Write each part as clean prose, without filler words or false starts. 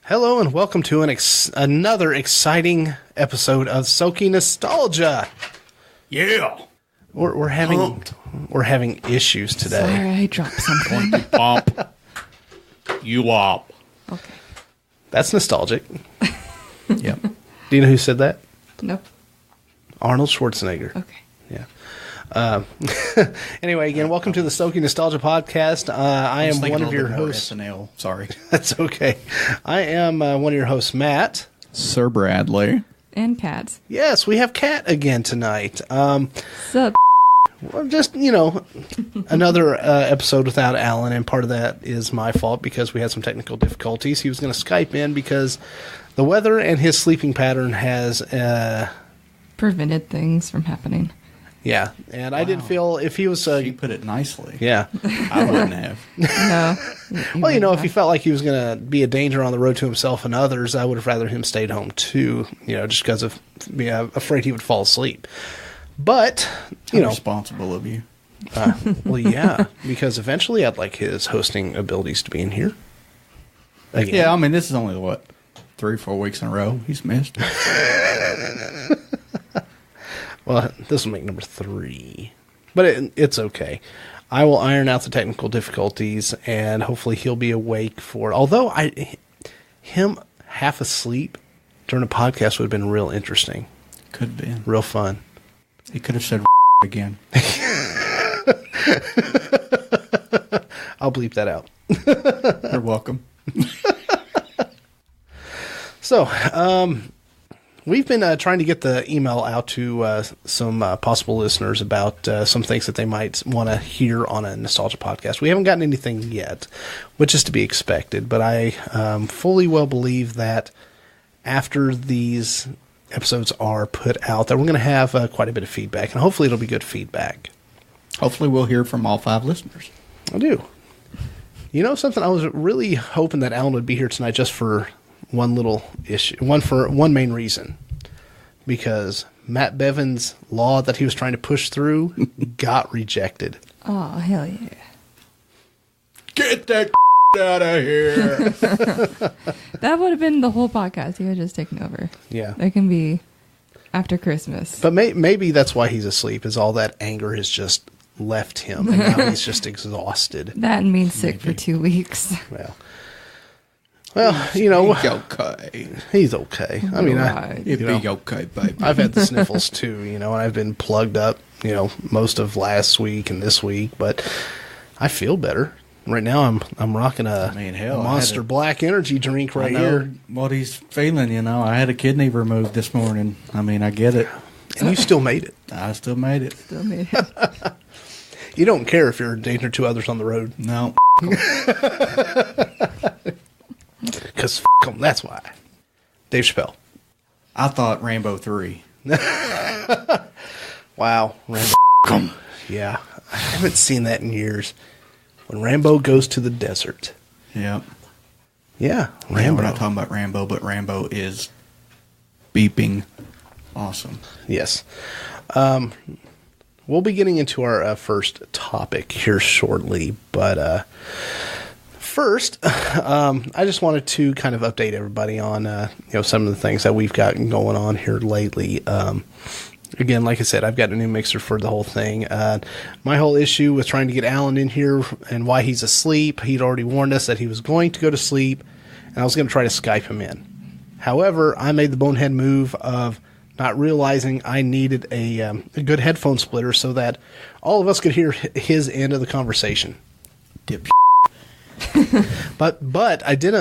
Hello and welcome to another exciting episode of Soaking Nostalgia. Yeah, we're having issues today. Sorry, I dropped something. Pump. You up. Okay. That's nostalgic. Yep. Do you know who said that? Nope. Arnold Schwarzenegger. Okay. Yeah. Anyway, again, welcome to the Soaking Nostalgia podcast. I am one of your hosts. SNL. Sorry. That's okay. I am one of your hosts, Matt. Sir Bradley. And cats. Yes, we have Kat again tonight. Sup? Well, just, another episode without Alan, and part of that is my fault because we had some technical difficulties. He was going to Skype in because the weather and his sleeping pattern has... prevented things from happening. Yeah, and wow. I didn't feel if he was... you put it nicely. Yeah. I wouldn't have. No. Well, if he felt like he was going to be a danger on the road to himself and others, I would have rather him stayed home too, just because of being afraid he would fall asleep. But, responsible of you. Well, yeah, because eventually I'd like his hosting abilities to be in here. Again. Yeah, I mean, this is only, 3 or 4 weeks in a row he's missed. Well, this will make number 3. But it's okay. I will iron out the technical difficulties, and hopefully he'll be awake for it. Although, him half asleep during a podcast would have been real interesting. Could have been. Real fun. He could have said again. I'll bleep that out. You're welcome. So, we've been trying to get the email out to some possible listeners about some things that they might want to hear on a nostalgia podcast. We haven't gotten anything yet, which is to be expected, but I fully well believe that after these episodes are put out, that we're going to have quite a bit of feedback, and hopefully it'll be good feedback. Hopefully we'll hear from all 5 listeners. I do. You know something? I was really hoping that Alan would be here tonight just for one little issue, one main reason, because Matt Bevan's law that he was trying to push through got rejected. Oh, hell yeah. Get that out of here. That would have been the whole podcast. He would have just taken over. Yeah. It can be after Christmas. But maybe that's why he's asleep, is all that anger has just left him, and now he's just exhausted. That means sick for 2 weeks. Well, he's okay. He's okay. I mean, it'd be okay, baby. I've had the sniffles too, and I've been plugged up, most of last week and this week, but I feel better. Right now, I'm rocking a Monster Black energy drink right here. What he's feeling, I had a kidney removed this morning. I mean, I get it. And you still made it. I still made it. You don't care if you're a danger to others on the road. No. Because them, that's why. Dave Chappelle. I thought Rambo 3. Wow. Rambo. Yeah. I haven't seen that in years. When Rambo goes to the desert. Yep. Yeah. Rambo. Yeah, we're not talking about Rambo, but Rambo is beeping awesome. Yes. We'll be getting into our first topic here shortly, but first, I just wanted to kind of update everybody on some of the things that we've got going on here lately. Again, like I said, I've got a new mixer for the whole thing. My whole issue with trying to get Alan in here and why he's asleep, he'd already warned us that he was going to go to sleep, and I was going to try to Skype him in. However, I made the bonehead move of not realizing I needed a good headphone splitter so that all of us could hear his end of the conversation. Dip. But I did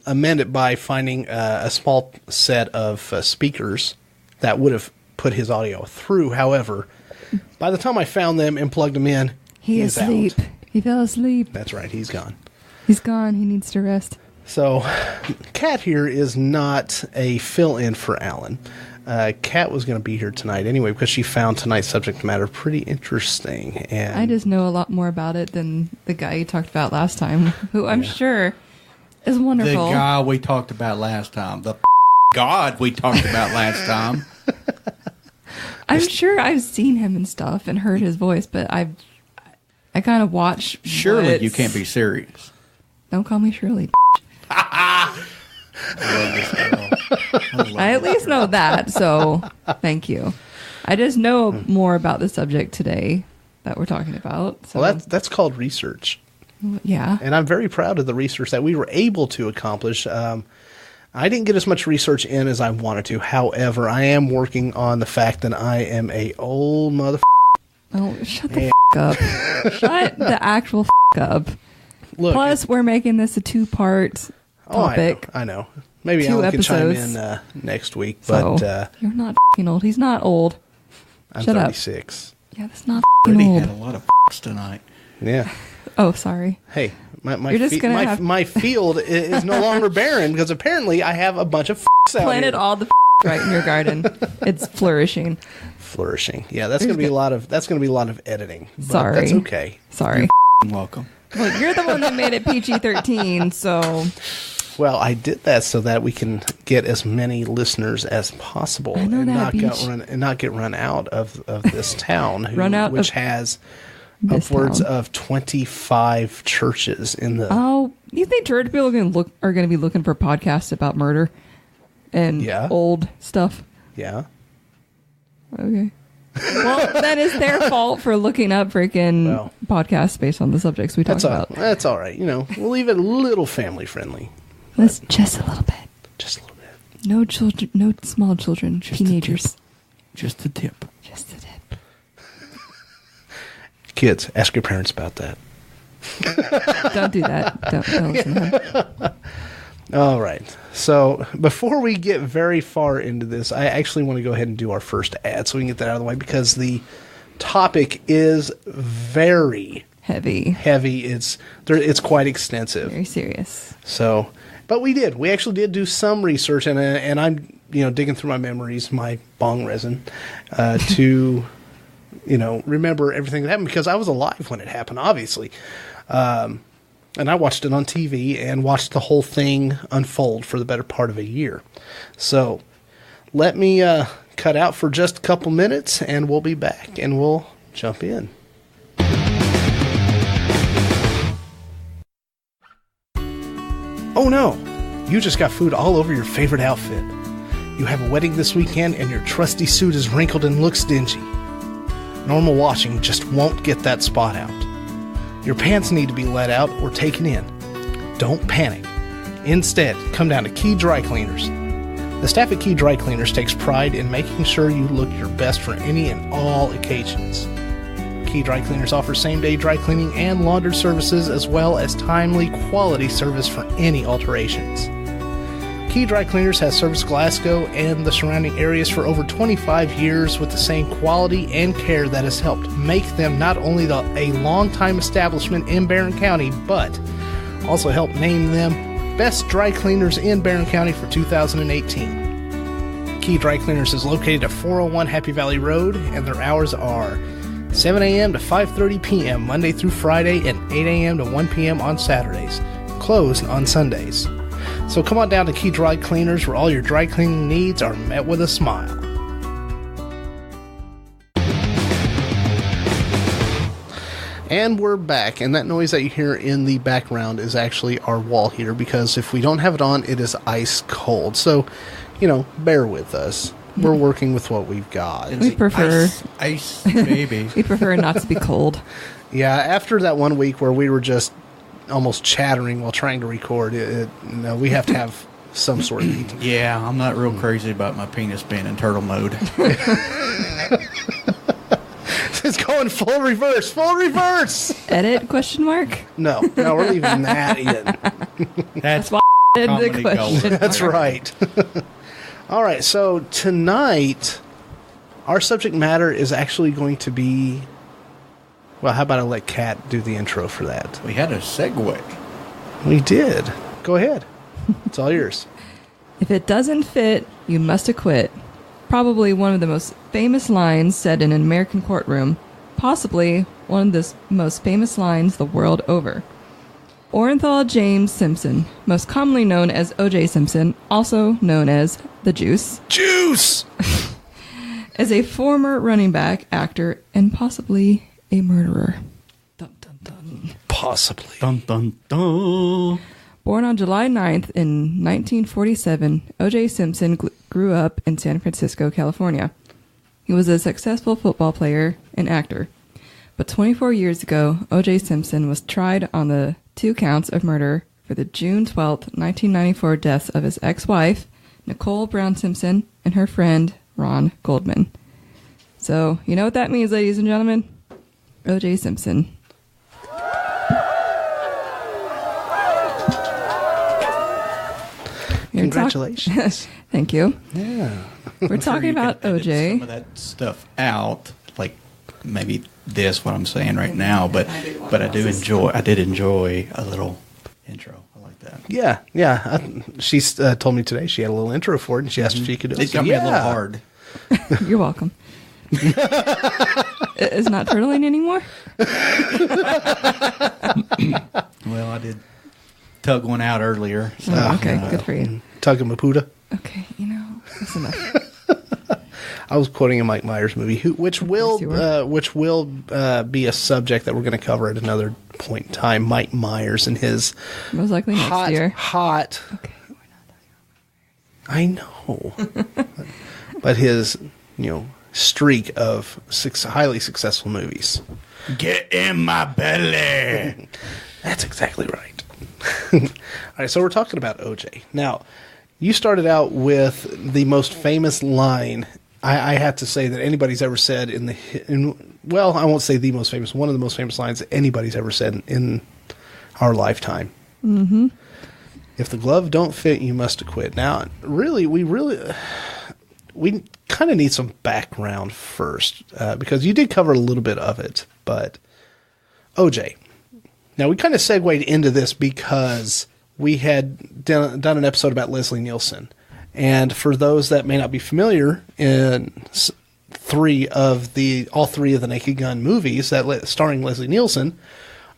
amend it by finding a small set of speakers that would have put his audio through. However, by the time I found them and plugged them in, he's asleep. Out. He fell asleep. That's right. He's gone. He's gone. He needs to rest. So, Kat here is not a fill-in for Alan. Kat was going to be here tonight anyway because she found tonight's subject matter pretty interesting. And I just know a lot more about it than the guy you talked about last time, who I'm sure is wonderful. The guy we talked about last time. The God we talked about last time. I'm sure I've seen him and stuff and heard his voice, but I kind of watch. Surely you can't be serious. Don't call me Shirley. I at least know that, so thank you. I just know more about the subject today that we're talking about. So. Well, that's called research. Yeah. And I'm very proud of the research that we were able to accomplish. I didn't get as much research in as I wanted to. However, I am working on the fact that I am a old mother. Oh, shut the up. Shut the actual up. Look, Plus, we're making this a 2-part topic. I know. Maybe 2 Alan can chime episodes. in next week. So, But you're not old. He's not old. I'm Shut 36. Up. Yeah, that's not Already old. had a lot of tonight. Yeah. Oh, sorry. Hey, my You're just gonna have- my field is no longer barren because apparently I have a bunch of out Planted here. all the right in your garden. It's flourishing. Flourishing. Yeah, that's gonna be a lot of editing. But Sorry. that's okay. Sorry. Welcome. Well, you're the one that made it PG-13, so Well, I did that so that we can get as many listeners as possible I know and that, not get run out of this town, which has this upwards town. of 25 churches in the. Oh, you think church people are going to be looking for podcasts about murder and Yeah. old stuff? Yeah. Okay. Well, then it's their fault for looking up freaking podcasts based on the subjects we talk about. That's all right. We'll leave it a little family friendly. Let's just a little bit. Just a little bit. No children, no small children, teenagers. Just a tip. Just a tip. Kids, ask your parents about that. Don't do that. Don't listen to him. All right. So before we get very far into this, I actually want to go ahead and do our first ad so we can get that out of the way because the topic is very Heavy. It's quite extensive. Very serious. So, but we actually did do some research and I'm, digging through my memories, my bong resin, to, remember everything that happened because I was alive when it happened, obviously. And I watched it on TV and watched the whole thing unfold for the better part of a year. So let me cut out for just a couple minutes and we'll be back and we'll jump in. Oh no, you just got food all over your favorite outfit. You have a wedding this weekend and your trusty suit is wrinkled and looks dingy. Normal washing just won't get that spot out. Your pants need to be let out or taken in. Don't panic. Instead, come down to Key Dry Cleaners. The staff at Key Dry Cleaners takes pride in making sure you look your best for any and all occasions. Key Dry Cleaners offers same-day dry cleaning and laundry services as well as timely, quality service for any alterations. Key Dry Cleaners has serviced Glasgow and the surrounding areas for over 25 years with the same quality and care that has helped make them not only a long-time establishment in Barron County, but also helped name them Best Dry Cleaners in Barron County for 2018. Key Dry Cleaners is located at 401 Happy Valley Road, and their hours are 7 a.m. to 5:30 p.m. Monday through Friday and 8 a.m. to 1 p.m. on Saturdays, closed on Sundays. So come on down to Key Dry Cleaners where all your dry cleaning needs are met with a smile. And we're back, and that noise that you hear in the background is actually our wall heater because if we don't have it on, it is ice cold. So, bear with us. We're working with what we've got. We prefer ice baby. we prefer not to be cold. Yeah, after that one week where we were just almost chattering while trying to record, we have to have some sort of heat. Yeah, I'm not real crazy about my penis being in turtle mode. It's going full reverse. Edit, question mark? No, we're leaving that in. That's why I did the comedy question. gold. That's right. All right, so tonight, our subject matter is actually going to be... Well, how about I let Kat do the intro for that? We had a segue. We did. Go ahead. It's all yours. If it doesn't fit, you must acquit. Probably one of the most famous lines said in an American courtroom. Possibly one of the most famous lines the world over. Orenthal James Simpson, most commonly known as OJ Simpson, also known as the Juice, is a former running back, actor, and possibly a murderer. Dun, dun, dun. Possibly. Dun, dun, dun. Born on July 9th in 1947, OJ Simpson grew up in San Francisco, California. He was a successful football player and actor. But 24 years ago, OJ Simpson was tried on the 2 counts of murder for the June 12th, 1994 deaths of his ex-wife, Nicole Brown Simpson, and her friend, Ron Goldman. So, you know what that means, ladies and gentlemen? OJ Simpson. Congratulations. Thank you. Yeah. We're talking about OJ. Some of that stuff out, like maybe what I'm saying right now, but I did enjoy a little intro. I like that. Yeah. She told me today she had a little intro for it, and she asked if she could do it. It got me a little hard. You're welcome. It's not turtling anymore? Well, I did tug one out earlier. So, okay, good for you. Tugamaputa. Okay, that's enough. I was quoting a Mike Myers movie, which will be a subject that we're going to cover at another point in time. Mike Myers and his most likely next year. Hot. Okay, we're not talking I know, but his streak of highly successful movies. Get in my belly. That's exactly right. All right, so we're talking about OJ. Now, you started out with the most famous line I have to say that anybody's ever said well, I won't say the most famous, one of the most famous lines that anybody's ever said in our lifetime. Mm-hmm. If the glove don't fit, you must quit. Now, we kind of need some background first, because you did cover a little bit of it, but OJ. Now, we kind of segued into this because we had done an episode about Leslie Nielsen. And for those that may not be familiar, in all three of the Naked Gun movies that starring Leslie Nielsen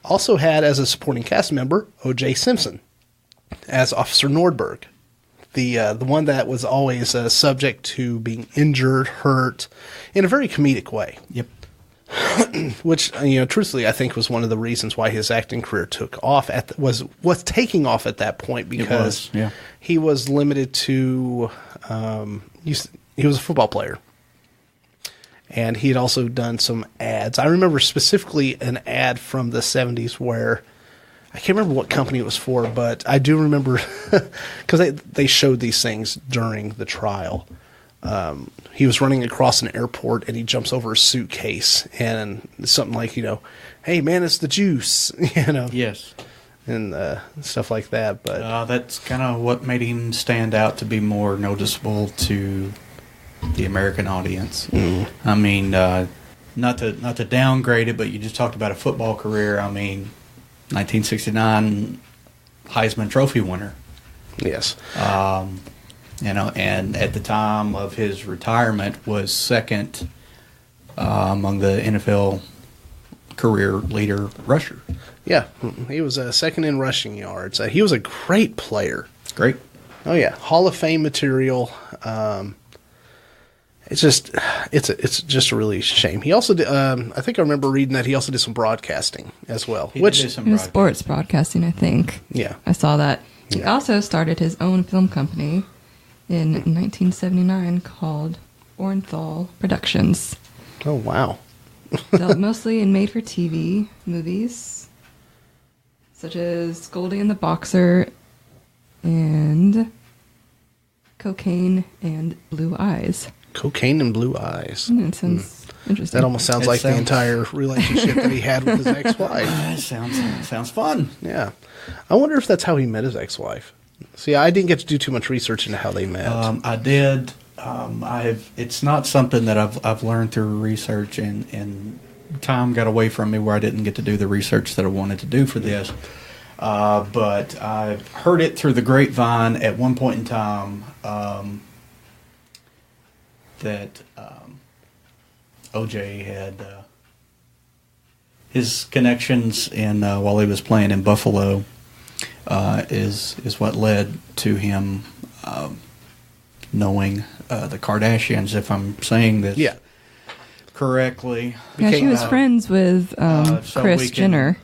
also had as a supporting cast member OJ Simpson as Officer Nordberg, the one that was always subject to being injured, hurt, in a very comedic way. Yep. Which, truthfully, I think was one of the reasons why his acting career took off was taking off at that point, because he was limited to he was a football player, and he had also done some ads. I remember specifically an ad from the 70s where I can't remember what company it was for, but I do remember because they showed these things during the trial. He was running across an airport and he jumps over a suitcase and something like, hey man, it's the juice, Yes. And stuff like that. But that's kind of what made him stand out to be more noticeable to the American audience. Mm. I mean, not to downgrade it, but you just talked about a football career. I mean, 1969 Heisman Trophy winner. Yes. And at the time of his retirement was second among the NFL career leader rusher. Yeah, he was second in rushing yards. He was a great player. Great. Oh yeah, Hall of Fame material. It's just a really shame. He also did, I think I remember reading that he also did some broadcasting as well. He did some sports broadcasting, I think. Yeah, I saw that. He Yeah. also started his own film company in 1979 called Orenthal Productions. Oh, wow. Dealt mostly in made-for-TV movies, such as Goldie and the Boxer and Cocaine and Blue Eyes. Cocaine and Blue Eyes. It sounds interesting. That almost sounds like the entire relationship that he had with his ex-wife. That sounds fun. Yeah. I wonder if that's how he met his ex-wife. See, I didn't get to do too much research into how they met. I did. It's not something that I've learned through research, and time got away from me where I didn't get to do the research that I wanted to do for this. But I've heard it through the grapevine at one point in time that OJ had his connections in while he was playing in Buffalo is what led to him knowing the Kardashians, if I'm saying this correctly. Yeah, she was friends with so Kris Jenner.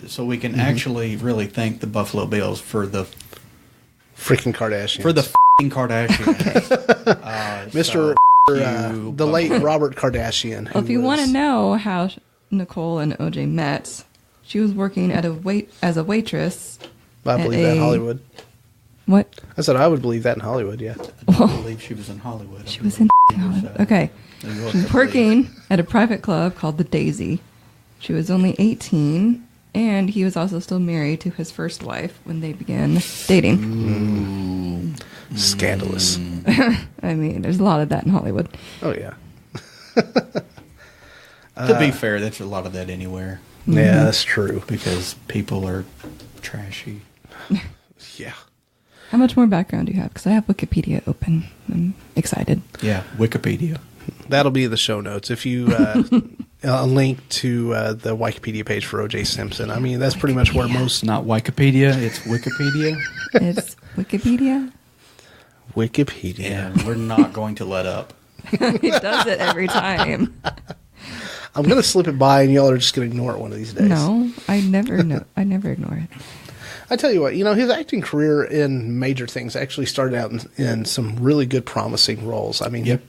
so we can actually really thank the Buffalo Bills for the freaking Kardashians. For the f***ing Kardashians. Mr. The late Robert Kardashian. Well, if you want to know how Nicole and OJ met, she was working as a waitress. I believe that in Hollywood. What? I said I would believe that in Hollywood, yeah. I believe she was in Hollywood. She was in Hollywood. Okay. She was working at a private club called the Daisy. She was only 18, and he was also still married to his first wife when they began dating. Scandalous. I mean, there's a lot of that in Hollywood. Oh, yeah. To be fair, there's a lot of that anywhere. Yeah, that's true. Because people are trashy. Yeah. How much more background do you have? Because I have Wikipedia open. I'm excited. Yeah, Wikipedia. That'll be the show notes. If you a link to the Wikipedia page for OJ Simpson. I mean, that's pretty much where most... Not Wikipedia, it's Wikipedia. It's Wikipedia? Wikipedia. Yeah, we're not going to let up. He does it every time. I'm going to slip it by, and y'all are just going to ignore it one of these days. No, I never ignore it. I tell you what, his acting career in major things actually started out in some really good, promising roles. I mean, Yep.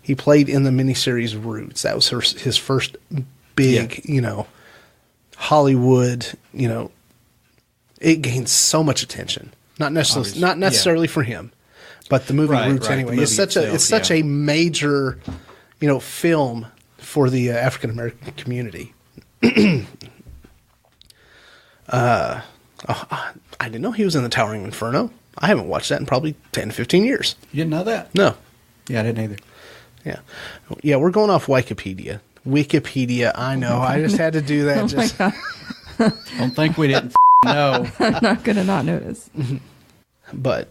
he played in the miniseries Roots. That was his first big, Hollywood, it gained so much attention. Not necessarily for him, but the movie Roots anyway. It's such a major, film for the African American community. I didn't know he was in the Towering Inferno. I haven't watched that in probably 10, 15 years. You didn't know that? No. Yeah, I didn't either. Yeah. Yeah, we're going off Wikipedia. I know. I just had to do that. My God. Don't think we didn't know. I'm not going to not notice. But,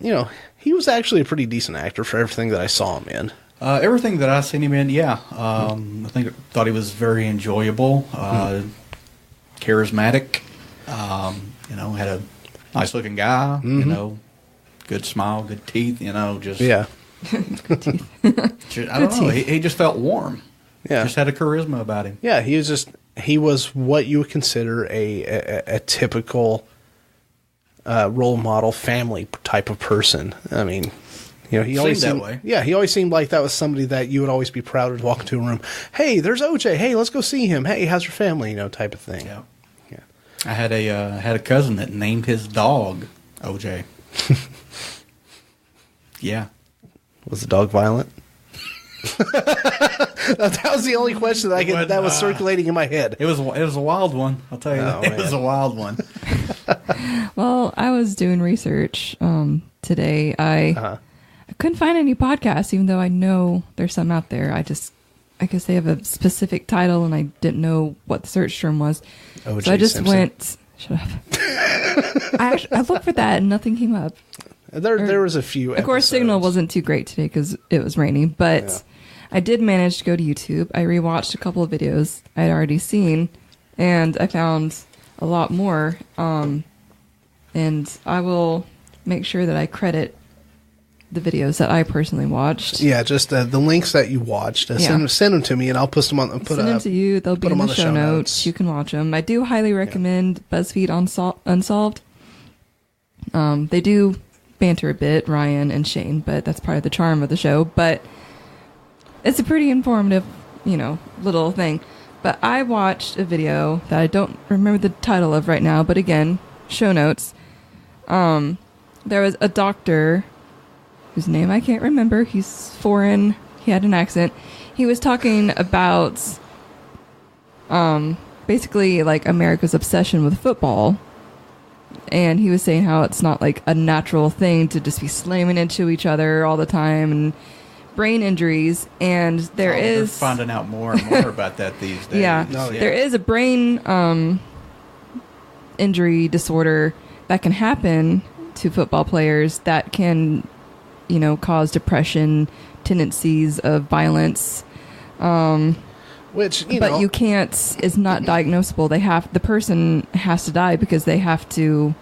he was actually a pretty decent actor for everything that I saw him in. Everything that I've seen him in, yeah. I thought he was very enjoyable, charismatic, had a nice looking guy, good smile, good teeth, just... Yeah. Good teeth. I don't know. He just felt warm. Yeah. Just had a charisma about him. Yeah, he was what you would consider a typical role model family type of person. I mean, he always seemed that way. Yeah, he always seemed like that was somebody that you would always be proud to walk into a room. Hey, there's OJ. Hey, let's go see him. Hey, how's your family? Type of thing. Yeah. Yeah. I had a cousin that named his dog OJ. Yeah. Was the dog violent? That was the only question that was circulating in my head. It was a wild one. I'll tell you that. It was a wild one. Well, I was doing research today. I couldn't find any podcasts, even though I know there's some out there. I guess they have a specific title, and I didn't know what the search term was. OJ so I just Simpson. went. Shut up. I looked for that, and nothing came up. There was a few episodes. Of course, signal wasn't too great today because it was raining, but I did manage to go to YouTube. I rewatched a couple of videos I'd already seen, and I found a lot more. And I will make sure that I credit the videos that I personally watched. Yeah, just the links that you watched. Send them to me, and I'll post them on. Send them to you. They'll be in the show notes. You can watch them. I do highly recommend BuzzFeed Unsolved. They do banter a bit, Ryan and Shane, but that's part of the charm of the show. But it's a pretty informative, little thing. But I watched a video that I don't remember the title of right now, but again, show notes. There was a doctor whose name I can't remember. He's foreign. He had an accent. He was talking about basically like America's obsession with football. And he was saying how it's not like a natural thing to just be slamming into each other all the time and brain injuries. And they're finding out more and more about that these days. Yeah. There is a brain injury disorder that can happen to football players that can, cause depression, tendencies of violence. Which, but you can't, it's not diagnosable. The person has to die because they have to,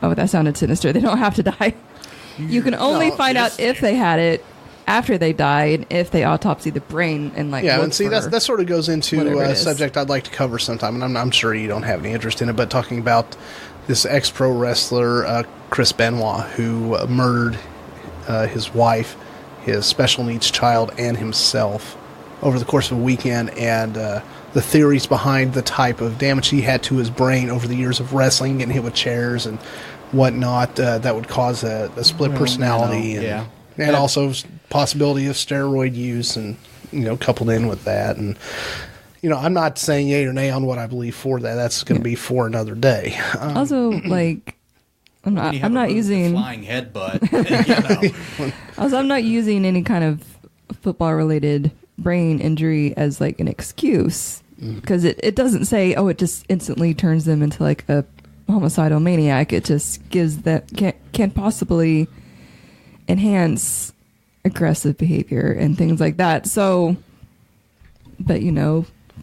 that sounded sinister. They don't have to die. You can only find out if they had it after they die, and if they autopsy the brain and like Yeah, look and see, for that sort of goes into whatever it a is. subject I'd like to cover sometime, and I'm sure you don't have any interest in it, but talking about this ex-pro wrestler, Chris Benoit, who murdered his wife, his special needs child, and himself over the course of a weekend, and the theories behind the type of damage he had to his brain over the years of wrestling, getting hit with chairs and whatnot, that would cause a split personality, and also possibility of steroid use, and coupled in with that, and I'm not saying yay or nay on what I believe for that. That's going to be for another day. Also, like, I'm not using flying headbutt. Also, I'm not using any kind of football related brain injury as like an excuse, because it doesn't say, oh, it just instantly turns them into like a homicidal maniac. It just gives that can't possibly enhance aggressive behavior and things like that. So, but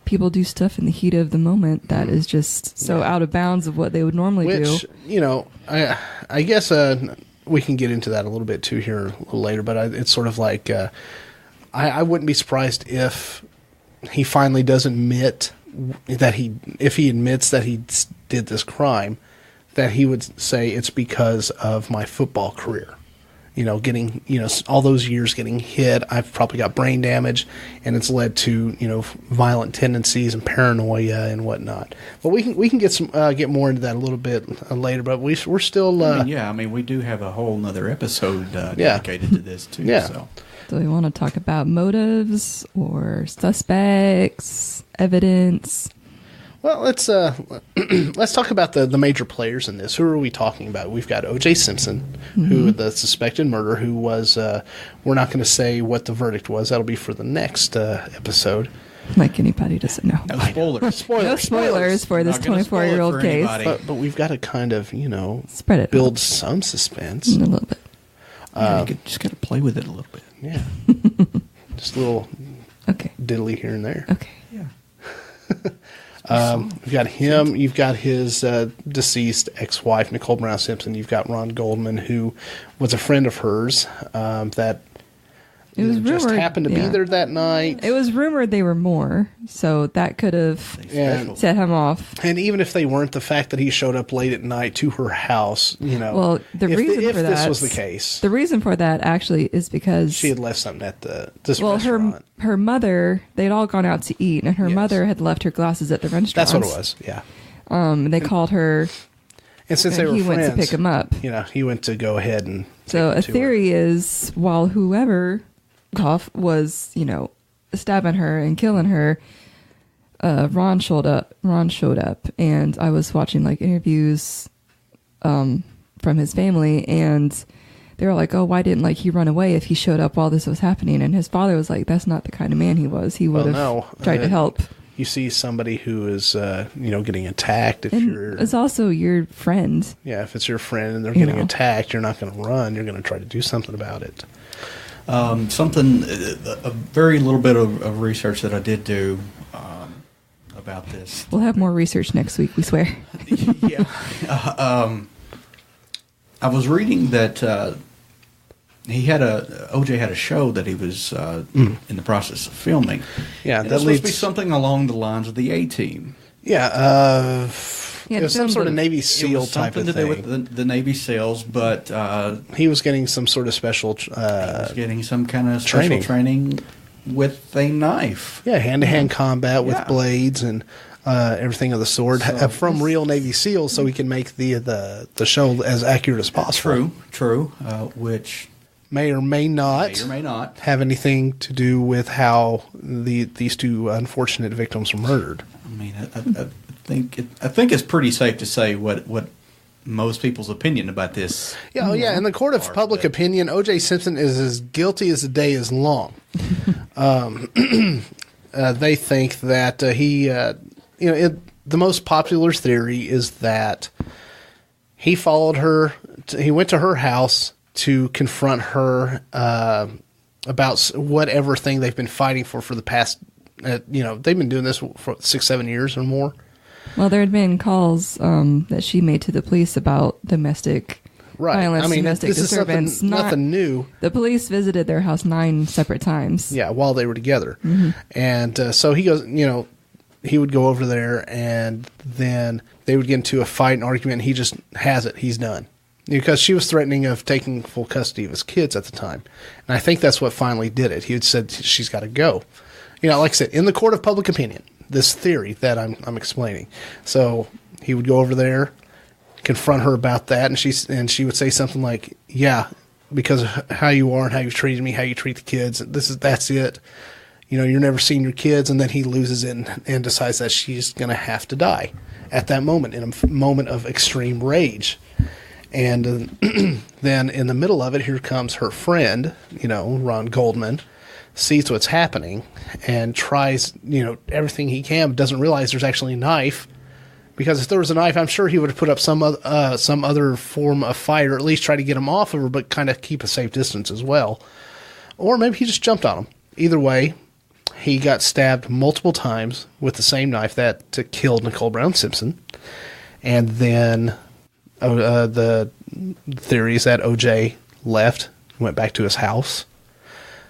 people do stuff in the heat of the moment that is just so out of bounds of what they would normally do. I guess we can get into that a little bit too here a little later, but it's sort of like I wouldn't be surprised if he finally does admit that if he admits that he did this crime, that he would say it's because of my football career. Getting, all those years getting hit, I've probably got brain damage, and it's led to, violent tendencies and paranoia and whatnot. But we can get more into that a little bit later. But we're still. We do have a whole nother episode dedicated to this too. Yeah. So. Do we want to talk about motives or suspects, evidence? Well, let's talk about the major players in this. Who are we talking about? We've got OJ Simpson, who the suspected murderer, who was. We're not going to say what the verdict was. That'll be for the next episode. Like anybody doesn't know. No spoilers. No spoilers for this 24-year-old case. But we've got to kind of spread it build out. some suspense. A little bit. You just got to play with it a little bit. Yeah, just a little diddly here and there. Okay. Yeah. You've got him. You've got his deceased ex-wife, Nicole Brown Simpson. You've got Ron Goldman, who was a friend of hers that it was just rumored, happened to be there that night. It was rumored they were more, so that could have set him off. And even if they weren't, the fact that he showed up late at night to her house, Well, if this was the case, the reason for that actually is because she had left something at this restaurant. her mother, they'd all gone out to eat, and her mother had left her glasses at the restaurant. That's what it was. Yeah. They called her, and since they were he friends, went to pick him up. He went to go ahead and. So a theory is, while whoever Goff was, stabbing her and killing her, Ron showed up, and I was watching like interviews from his family, and they were like, "Oh, why didn't he run away if he showed up while this was happening?" And his father was like, "That's not the kind of man he was. He would have tried to help." You see somebody who is, getting attacked. It's also your friend. Yeah, if it's your friend and they're getting attacked, you're not going to run. You're going to try to do something about it. A very little bit of research that I did do about this. We'll have more research next week, we swear. Yeah. I was reading that OJ had a show that he was in the process of filming. Yeah, that supposed to be something along the lines of the A-Team. Yeah, it was some sort of Navy SEAL type of thing. Something to do with the Navy SEALs, but he was getting some sort of special. He was getting some kind of special training with a knife. Yeah, hand-to-hand combat with blades and everything of the sort from real Navy SEALs, so we can make the show as accurate as possible. True. Which may or may not have anything to do with how these two unfortunate victims were murdered. I mean, I think it's pretty safe to say what most people's opinion about this. Yeah, in the court of public opinion, O.J. Simpson is as guilty as the day is long. They think that the most popular theory is that he followed her. He went to her house to confront her about whatever thing they've been fighting for the past. They've been doing this for 6-7 years or more. Well, there had been calls that she made to the police about domestic Right. violence, I mean, domestic this is disturbance. nothing new. The police visited their house 9 separate times. Yeah, while they were together. And so he goes, he would go over there, and then they would get into a fight and argument, and he just has it. He's done. Because she was threatening of taking full custody of his kids at the time. And I think that's what finally did it. He had said she's got to go. Like I said, in the court of public opinion, this theory that I'm explaining. So he would go over there, confront her about that, and she would say something like, yeah, because of how you are and how you've treated me, how you treat the kids, that's it. You're never seeing your kids, and then he loses it and decides that she's going to have to die at that moment, in a moment of extreme rage. And then in the middle of it, here comes her friend, Ron Goldman, sees what's happening and tries, everything he can, but doesn't realize there's actually a knife. Because if there was a knife, I'm sure he would have put up some other form of fight, or at least try to get him off of her, but kind of keep a safe distance as well. Or maybe he just jumped on him. Either way, he got stabbed multiple times with the same knife that killed Nicole Brown Simpson. And then the theory is that OJ left, went back to his house,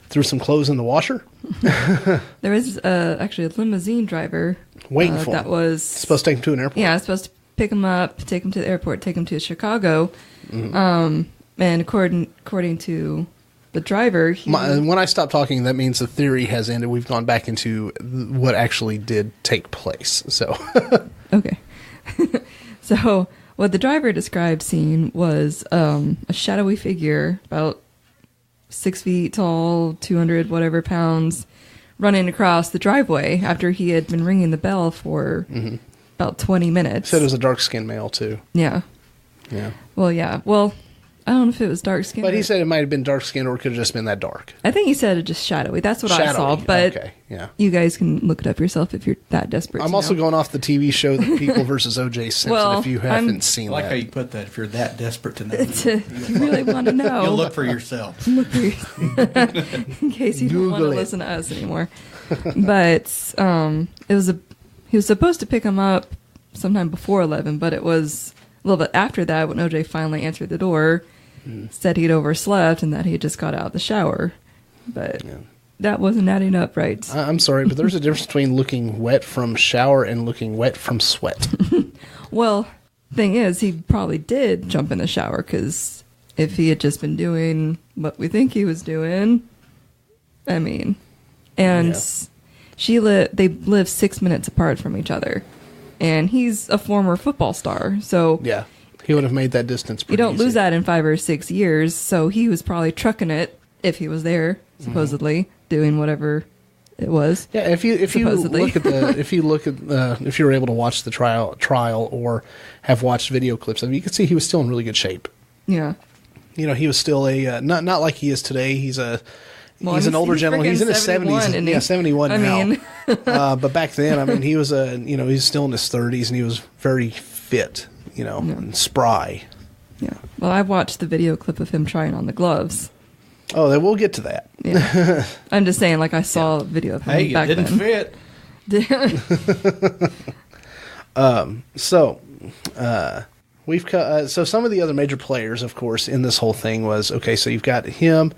threw some clothes in the washer. There was actually a limousine driver waiting for that him. Was supposed to take him to an airport. Yeah, supposed to pick him up, take him to the airport, take him to Chicago. And according to the driver, when I stop talking, that means the theory has ended. We've gone back into what actually did take place. So okay. So what the driver described seeing was a shadowy figure about 6 feet tall, 200 whatever pounds, running across the driveway after he had been ringing the bell for about 20 minutes. Said it was a dark-skinned male, too. Yeah. Yeah. Well, yeah. Well, I don't know if it was dark-skinned. But he said it might have been dark-skinned, or it could have just been that dark. I think he said it just shadowy. That's what I saw. But okay, yeah. You guys can look it up yourself if you're that desperate. I'm also going off the TV show The People versus OJ Simpson, well, if you haven't seen I like that. how you put that, if you're that desperate to know. You really want to know. You'll look for yourself. In case you don't want to listen to us anymore. But he was supposed to pick him up sometime before 11, but it was a little bit after that when OJ finally answered the door, said he'd overslept and that he had just got out of the shower. But that wasn't adding up right. I'm sorry, but there's a difference between looking wet from shower and looking wet from sweat. Well, thing is, he probably did jump in the shower, because if he had just been doing what we think he was doing, I mean, and they live 6 minutes apart from each other, and he's a former football star, so yeah, he would have made that distance pretty you don't easy. lose that in 5 or 6 years, so he was probably trucking it if he was there, supposedly, doing whatever it was. Yeah, if you supposedly. look at if you were able to watch the trial or have watched video clips of it, you can see he was still in really good shape. Yeah. He was still a not like he is today. He's an older gentleman. He's in his 70s. Yeah, 71 now. But back then, he was he's still in his 30s, and he was very fit, and spry. Yeah. Well, I watched the video clip of him trying on the gloves. Oh, then we'll get to that. Yeah. I'm just saying, like, I saw a video of him back then. Hey, it didn't fit. So some of the other major players, of course, in this whole thing was, okay, so you've got him,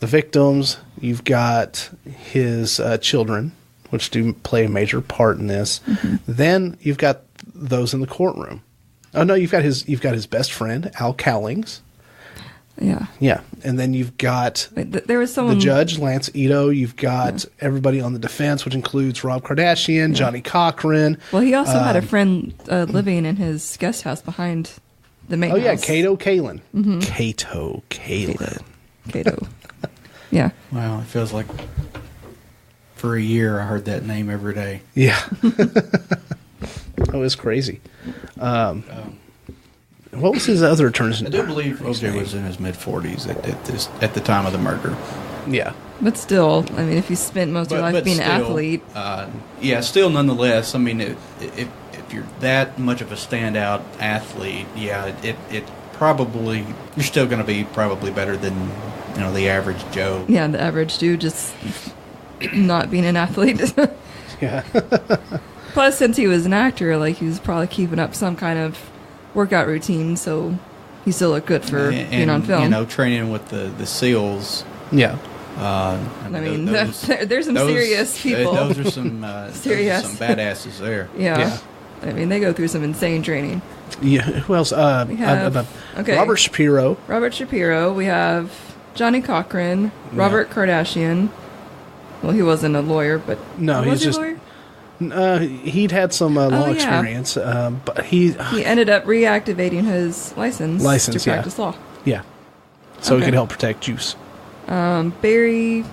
the victims, you've got his children, which do play a major part in this. Then you've got those in the courtroom. Oh no, you've got his best friend, Al Cowlings. Yeah. Yeah. And then you've got there was someone, the judge, Lance Ito. You've got everybody on the defense, which includes Rob Kardashian, Johnny Cochran. Well, he also had a friend living in his guest house behind the main house. Oh, yeah, Cato Kalin. Cato Kalin. Cato. Yeah. Wow, it feels like for a year I heard that name every day. Yeah. Oh, it's crazy. What was his other attorney's name? I do believe OJ was in his mid-40s at the time of the murder. Yeah. But still, if you spent most of your life being an athlete. Still nonetheless, if you're that much of a standout athlete, it probably, you're still going to be probably better than, the average Joe. Yeah, the average dude just not being an athlete. Yeah. Plus, since he was an actor, he was probably keeping up some kind of workout routine, so he still looked good for being on film. You know, training with the SEALs. Yeah. I mean, there's some serious people. Those are some serious, some badasses there. Yeah. I mean, they go through some insane training. Yeah. Who else? We have Robert Shapiro. Robert Shapiro. We have Johnny Cochran. Robert Kardashian. Well, he wasn't a lawyer, but no, was he's he just. A lawyer? He'd had some law experience, but he ended up reactivating his license to practice law. Yeah. So he could help protect juice. Barry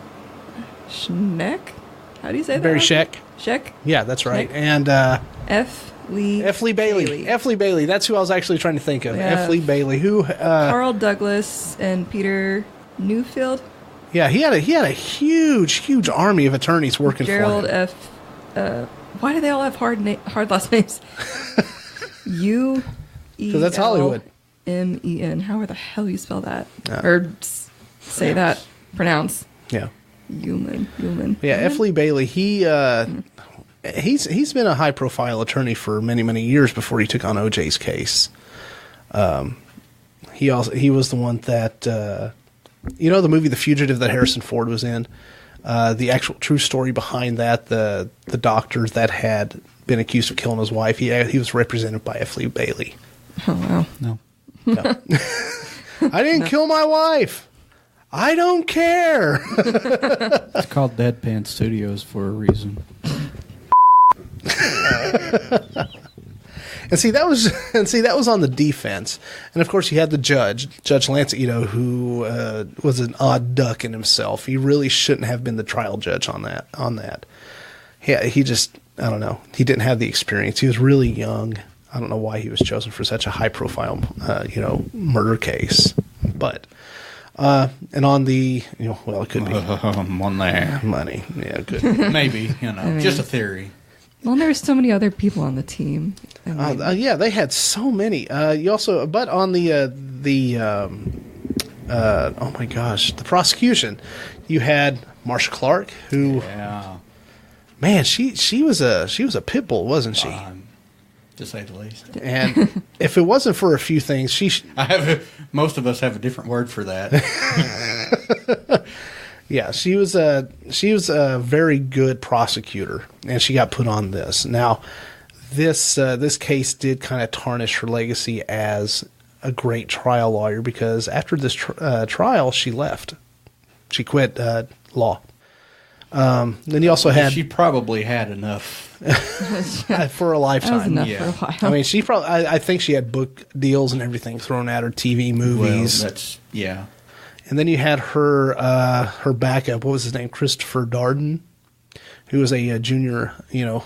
Schneck? How do you say that? Barry Scheck. Scheck? Yeah, that's right. Scheck. And F. Lee Bailey. F. Lee Bailey. That's who I was actually trying to think of. F. Lee Bailey. Who? Carl Douglas and Peter Newfield. Yeah, he had a huge army of attorneys working Gerald for him. F. Why do they all have hard last names? U. E. Because that's Hollywood. M-E-N. How the hell you spell that? Or say that. Pronounce. Yeah. Human. Yeah, F. Lee Bailey. He's been a high profile attorney for many years before he took on OJ's case. He was the one that the movie The Fugitive that Harrison Ford was in. The actual true story behind that, the doctor that had been accused of killing his wife, he was represented by F. Lee Bailey. Oh wow. No. I didn't kill my wife. I don't care. It's called Deadpan Studios for a reason. And see that was on the defense, and of course you had the Judge Lance Ito, who was an odd duck in himself. He really shouldn't have been the trial judge on that. Yeah, he just, I don't know. He didn't have the experience. He was really young. I don't know why he was chosen for such a high profile, murder case. But and on the, it could be money. Yeah, good. Maybe, just a theory. Well, there were so many other people on the team. Yeah, they had so many. You also, but on the oh my gosh, the prosecution, you had Marsha Clark, who, man, she was a pit bull, wasn't she? To say the least. And if it wasn't for a few things, most of us have a different word for that. Yeah, she was a very good prosecutor, and she got put on this. Now, this case did kind of tarnish her legacy as a great trial lawyer, because after this trial, she left. She quit law. Then you also had... She probably had enough. For a lifetime. That was enough for a while. I mean, I think she had book deals and everything thrown at her, TV, movies. Well, that's, yeah. And then you had her backup. What was his name? Christopher Darden, who was a junior,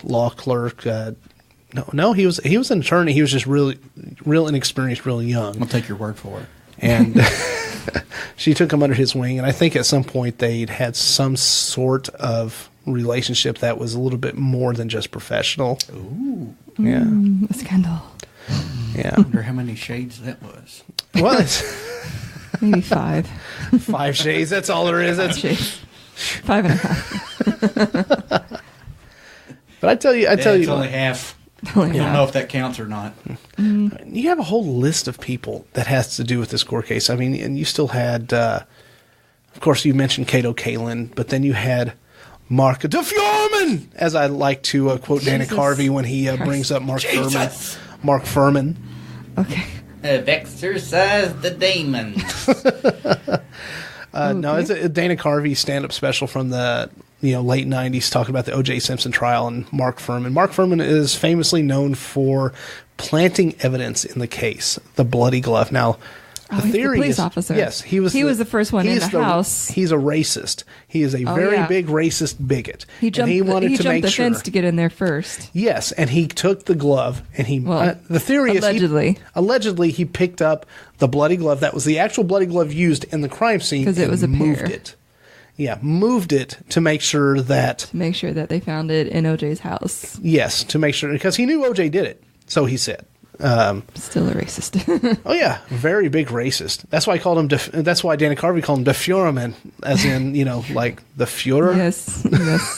law clerk. No, he was an attorney. He was just real inexperienced, really young. I'll take your word for it. And she took him under his wing. And I think at some point they'd had some sort of relationship that was a little bit more than just professional. Ooh. Yeah. A scandal. Yeah. I wonder how many shades that was. Well, it's Maybe 5. 5 shades. That's all there is. That's 5.5. But I tell you, it's only half. I don't know if that counts or not. You have a whole list of people that has to do with this court case. I mean, and you still had, of course, you mentioned Cato Kalin, but then you had Mark de Fjorman, as I like to quote Dana Carvey when he brings up Mark Furman. Mark Furman. Okay. Have exorcised the demons. No, it's a Dana Carvey stand-up special from the late 90s talking about the OJ Simpson trial and Mark Furman. Mark Furman is famously known for planting evidence in the case, the bloody glove. Now, the theory the police is, officer. yes, he was the first one in the house. He's a racist. He is a very big racist bigot. He jumped, and he wanted to make the sure. fence to get in there first. Yes, and he took the glove, and the theory is allegedly he picked up the bloody glove. That was the actual bloody glove used in the crime scene, because it was a moved pair. it. Yeah, moved it to make sure that they found it in OJ's house. Yes, to make sure, because he knew OJ did it. So he said. Still a racist. Oh yeah, very big racist. That's why I called him. That's why Dana Carvey called him the Führerman, as in like the Führer. Yes.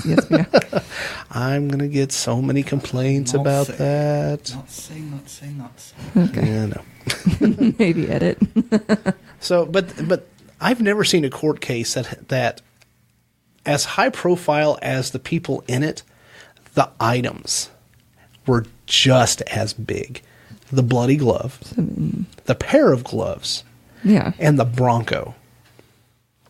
Yeah. I'm gonna get so many complaints about that. Not say. Okay. Yeah, no. Maybe edit. So, but I've never seen a court case that as high profile as the people in it, the items were just as big. The bloody glove, the pair of gloves, Yeah. and the Bronco.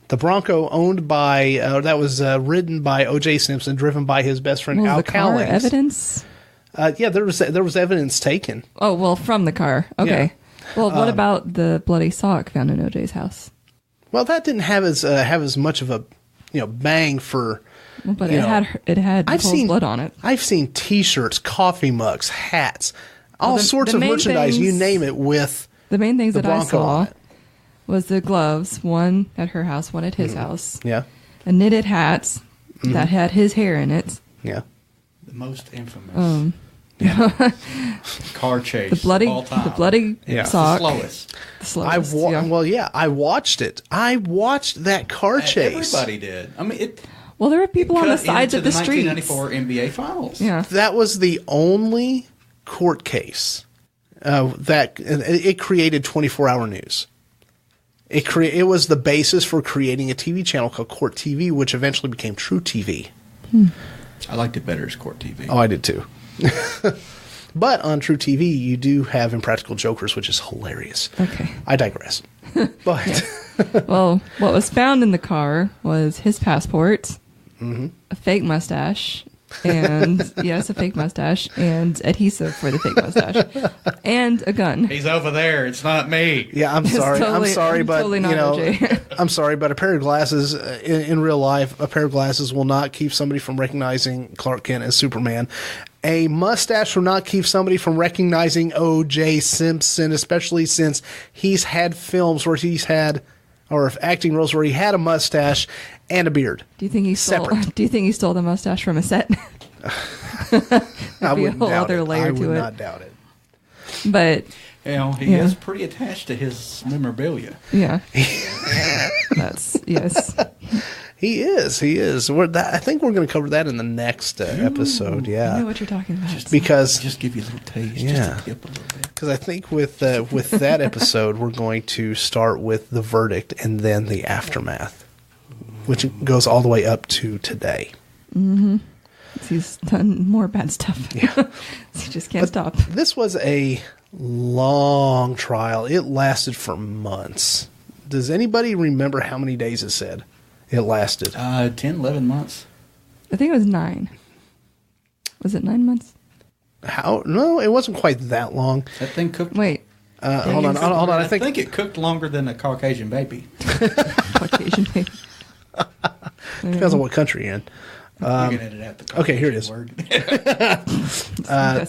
The Bronco owned by, that was ridden by OJ Simpson, driven by his best friend Was Al the car Cowlings. evidence? Yeah, there was evidence taken. Oh, well, from the car. Okay. Yeah. Well, what about the bloody sock found in OJ's house? Well, that didn't have as much of a bang for. Well, but it had Nicole's blood on it. I've seen T-shirts, coffee mugs, hats, all the sorts of main merchandise, you things- name it, with The main things the that I Bronco on saw it. was the gloves, one at her house, one at his house. Yeah, A knitted hat that had his hair in it. yeah. The most infamous car chase The bloody, of all time. the bloody Yeah. sock. The slowest. The slowest. I watched it. I watched that car chase. Everybody did. I mean, it. Well, there were people on the cut sides into of the streets. 1994 NBA Finals. Yeah. That was the only court case that it created 24-hour news. It was the basis for creating a TV channel called Court TV, which eventually became True TV. I liked it better as Court TV. Oh, I did too. But on True TV, you do have Impractical Jokers, which is hilarious. Okay. I digress. But Well, what was found in the car was his passport, a fake mustache, and yes, a fake mustache, and adhesive for the fake mustache, and a gun. He's over there. It's not me. yeah, I'm It's sorry. totally- I'm sorry, but totally not OJ. I'm sorry, but a pair of glasses in real life, a pair of glasses will not keep somebody from recognizing Clark Kent as Superman. A mustache will not keep somebody from recognizing OJ Simpson, especially since he's had films where he's had, or acting roles where he had a mustache and a beard. Do you think he stole? Separate. Do you think he stole the mustache from a set? I be a wouldn't whole doubt other it. layer I to would it. not doubt it. But He Yeah. is pretty attached to his memorabilia. yeah, that's yes. He is. I think we're going to cover that in the next episode. I know Yeah, what you're talking about. because Just give you a little taste. Yeah. Just a tip a little bit. I think with that episode, we're going to start with the verdict and then the aftermath, which goes all the way up to today. He's done more bad stuff. Yeah. He just can't stop. This was a long trial. It lasted for months. Does anybody remember how many days it said it lasted? 10, 11 months. I think it was 9. Was it 9 months? How? No, it wasn't quite that long. That thing cooked. Wait, Hold on. I think it cooked longer than a Caucasian baby. Caucasian baby. depends on what country you're in. you can edit out the okay, here it Caucasian is. word.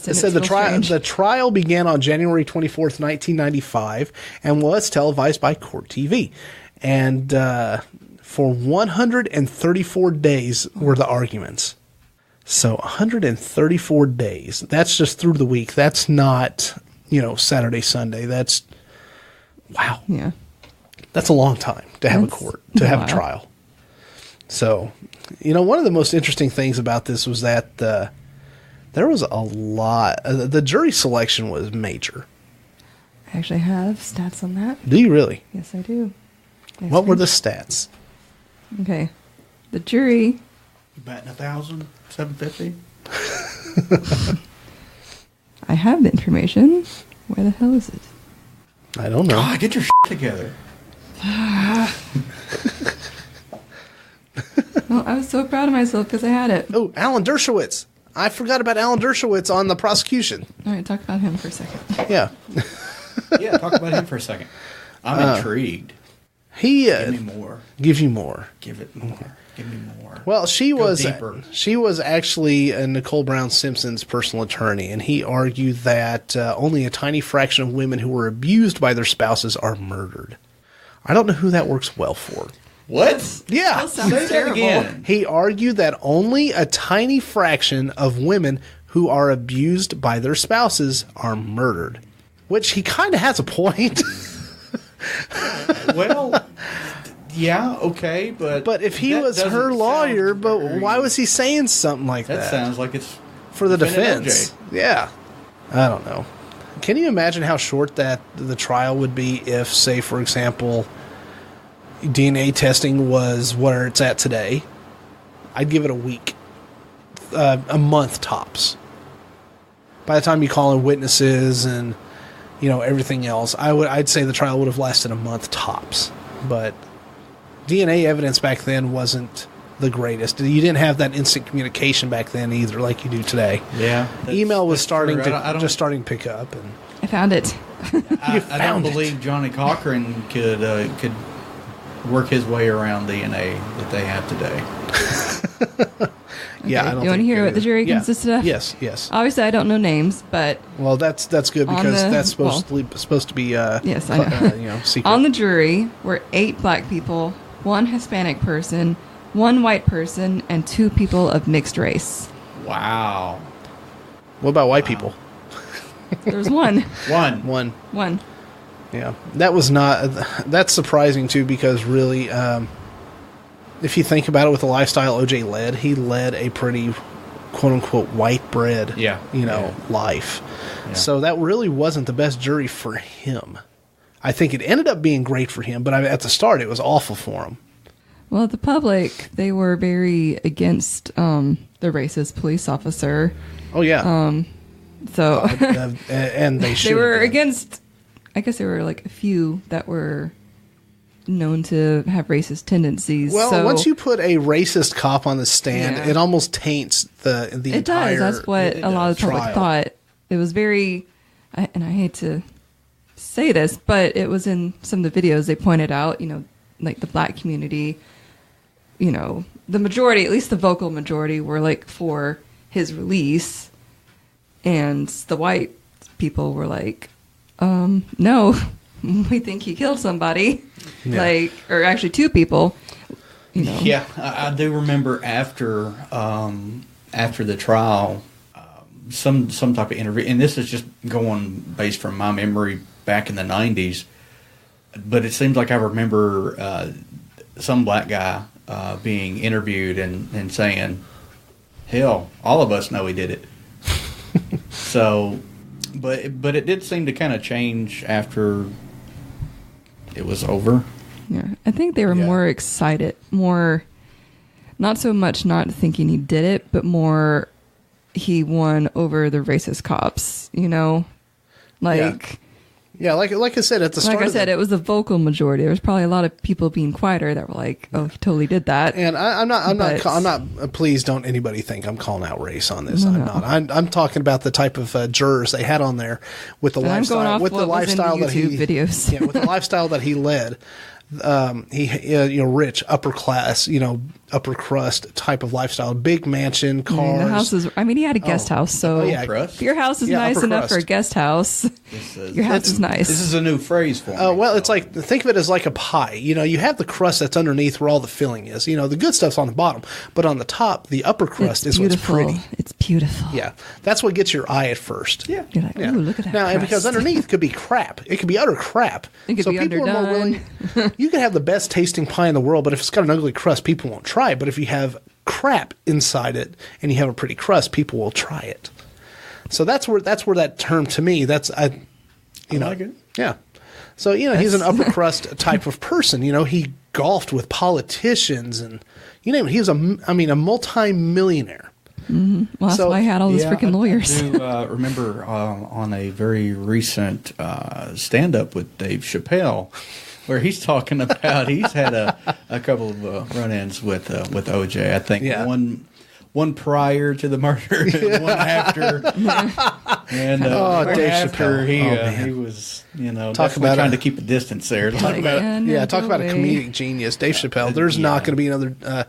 It said the trial began on January 24th, 1995, and was televised by Court TV. And for 134 days were the arguments. So 134 days. That's just through the week. That's not, Saturday, Sunday. That's, wow. Yeah. That's a long time to have a That's court, to have a wild. trial. So, one of the most interesting things about this was that there was a lot. The jury selection was major. I actually have stats on that. Do you really? Yes, I do. Nice What were the screen- stats? Okay. The jury. You batting 1,000, 750. I have the information. Where the hell is it? I don't know. Ah, get your together. Oh, I was so proud of myself because I had it. Oh, Alan Dershowitz. I forgot about Alan Dershowitz on the prosecution. All right, talk about him for a second. Yeah. Yeah, talk about him for a second. I'm intrigued. He Give me more. gives you more. Give it more. Give me more. Well, she Go was deeper. she was actually Nicole Brown Simpson's personal attorney, and he argued that only a tiny fraction of women who were abused by their spouses are murdered. I don't know who that works well for. What? Yeah. That sounds Say that terrible. again. He argued that only a tiny fraction of women who are abused by their spouses are murdered. which he kind of has a point. Well, yeah, okay, but if he was her lawyer, why was he saying something like that? That sounds like it's for the defendant defense. OJ. Yeah, I don't know. Can you imagine how short that the trial would be if, say, for example, DNA testing was where it's at today? I'd give it a week, a month tops. By the time you call in witnesses and everything else, I'd say the trial would have lasted a month tops. But DNA evidence back then wasn't the greatest. You didn't have that instant communication back then either, like you do today. Yeah, email was starting true. just starting to pick up, and I found it. I don't believe Johnny Cochran could work his way around DNA that they have today. Yeah, I don't. You want to hear what the jury consisted of? Yes. Obviously, I don't know names, but Well, that's good because that's supposed to be yes, I know. secret. On the jury were 8 black people, 1 Hispanic person, 1 white person, and 2 people of mixed race. Wow. What about white people? There was 1. One. 1. Yeah, that was not. That's surprising too, because really, if you think about it, with the lifestyle OJ led, he led a pretty quote unquote white bread, life. Yeah. So that really wasn't the best jury for him. I think it ended up being great for him, but at the start, it was awful for him. Well, the public, they were very against the racist police officer. Oh yeah. So and they were against. I guess there were like a few that were known to have racist tendencies. Well, once you put a racist cop on the stand, it almost taints the it entire. It does. That's what a lot of the public trial. thought. It was very, and I hate to say this, but it was in some of the videos they pointed out. Like the black community. The majority, at least the vocal majority, were like for his release, and the white people were like, no, we think he killed somebody, or actually 2 people. Yeah, I do remember after the trial, some type of interview, and this is just going based from my memory back in the 90s, but it seems like I remember some black guy being interviewed and saying, hell, all of us know he did it. So, but it did seem to kind of change after it was over. Yeah, I think they were more excited, more, not so much not thinking he did it, but more he won over the racist cops, Yeah, like I said at the start. Like I said, it was a vocal majority. There was probably a lot of people being quieter that were like, "Oh, he totally did that." And I'm not. Please don't anybody think I'm calling out race on this. I'm not. I'm talking about the type of jurors they had on there with the lifestyle, with the lifestyle that he videos. with the lifestyle that he led. He rich, upper class, upper crust type of lifestyle, big mansion, cars. The houses. He had a guest house, so if your house is nice enough for a guest house, your house is nice. This is a new phrase for me. Well, it's like, think of it as like a pie. You have the crust that's underneath where all the filling is. The good stuff's on the bottom, but on the top, the upper crust is what's pretty. It's beautiful. Yeah, that's what gets your eye at first. Yeah, you're like, ooh, look at that. Now, crust. and because underneath could be crap. It could be utter crap. It could be people underdone. are more willing. You can have the best tasting pie in the world, but if it's got an ugly crust, people won't try it. But if you have crap inside it and you have a pretty crust, people will try it. So that's where that term, to me, I like it. Yeah. So he's an upper crust type of person. He golfed with politicians and you name it. He was a multi-millionaire. Mm-hmm. Well, that's why I had all those freaking lawyers. I do remember on a very recent stand-up with Dave Chappelle, where he's talking about he's had a couple of run-ins with OJ. I think one prior to the murder, and one after. And Dave after Chappelle. He was talk about trying to keep a distance there. Talk about a comedic genius, Dave Chappelle. There's not going to be another.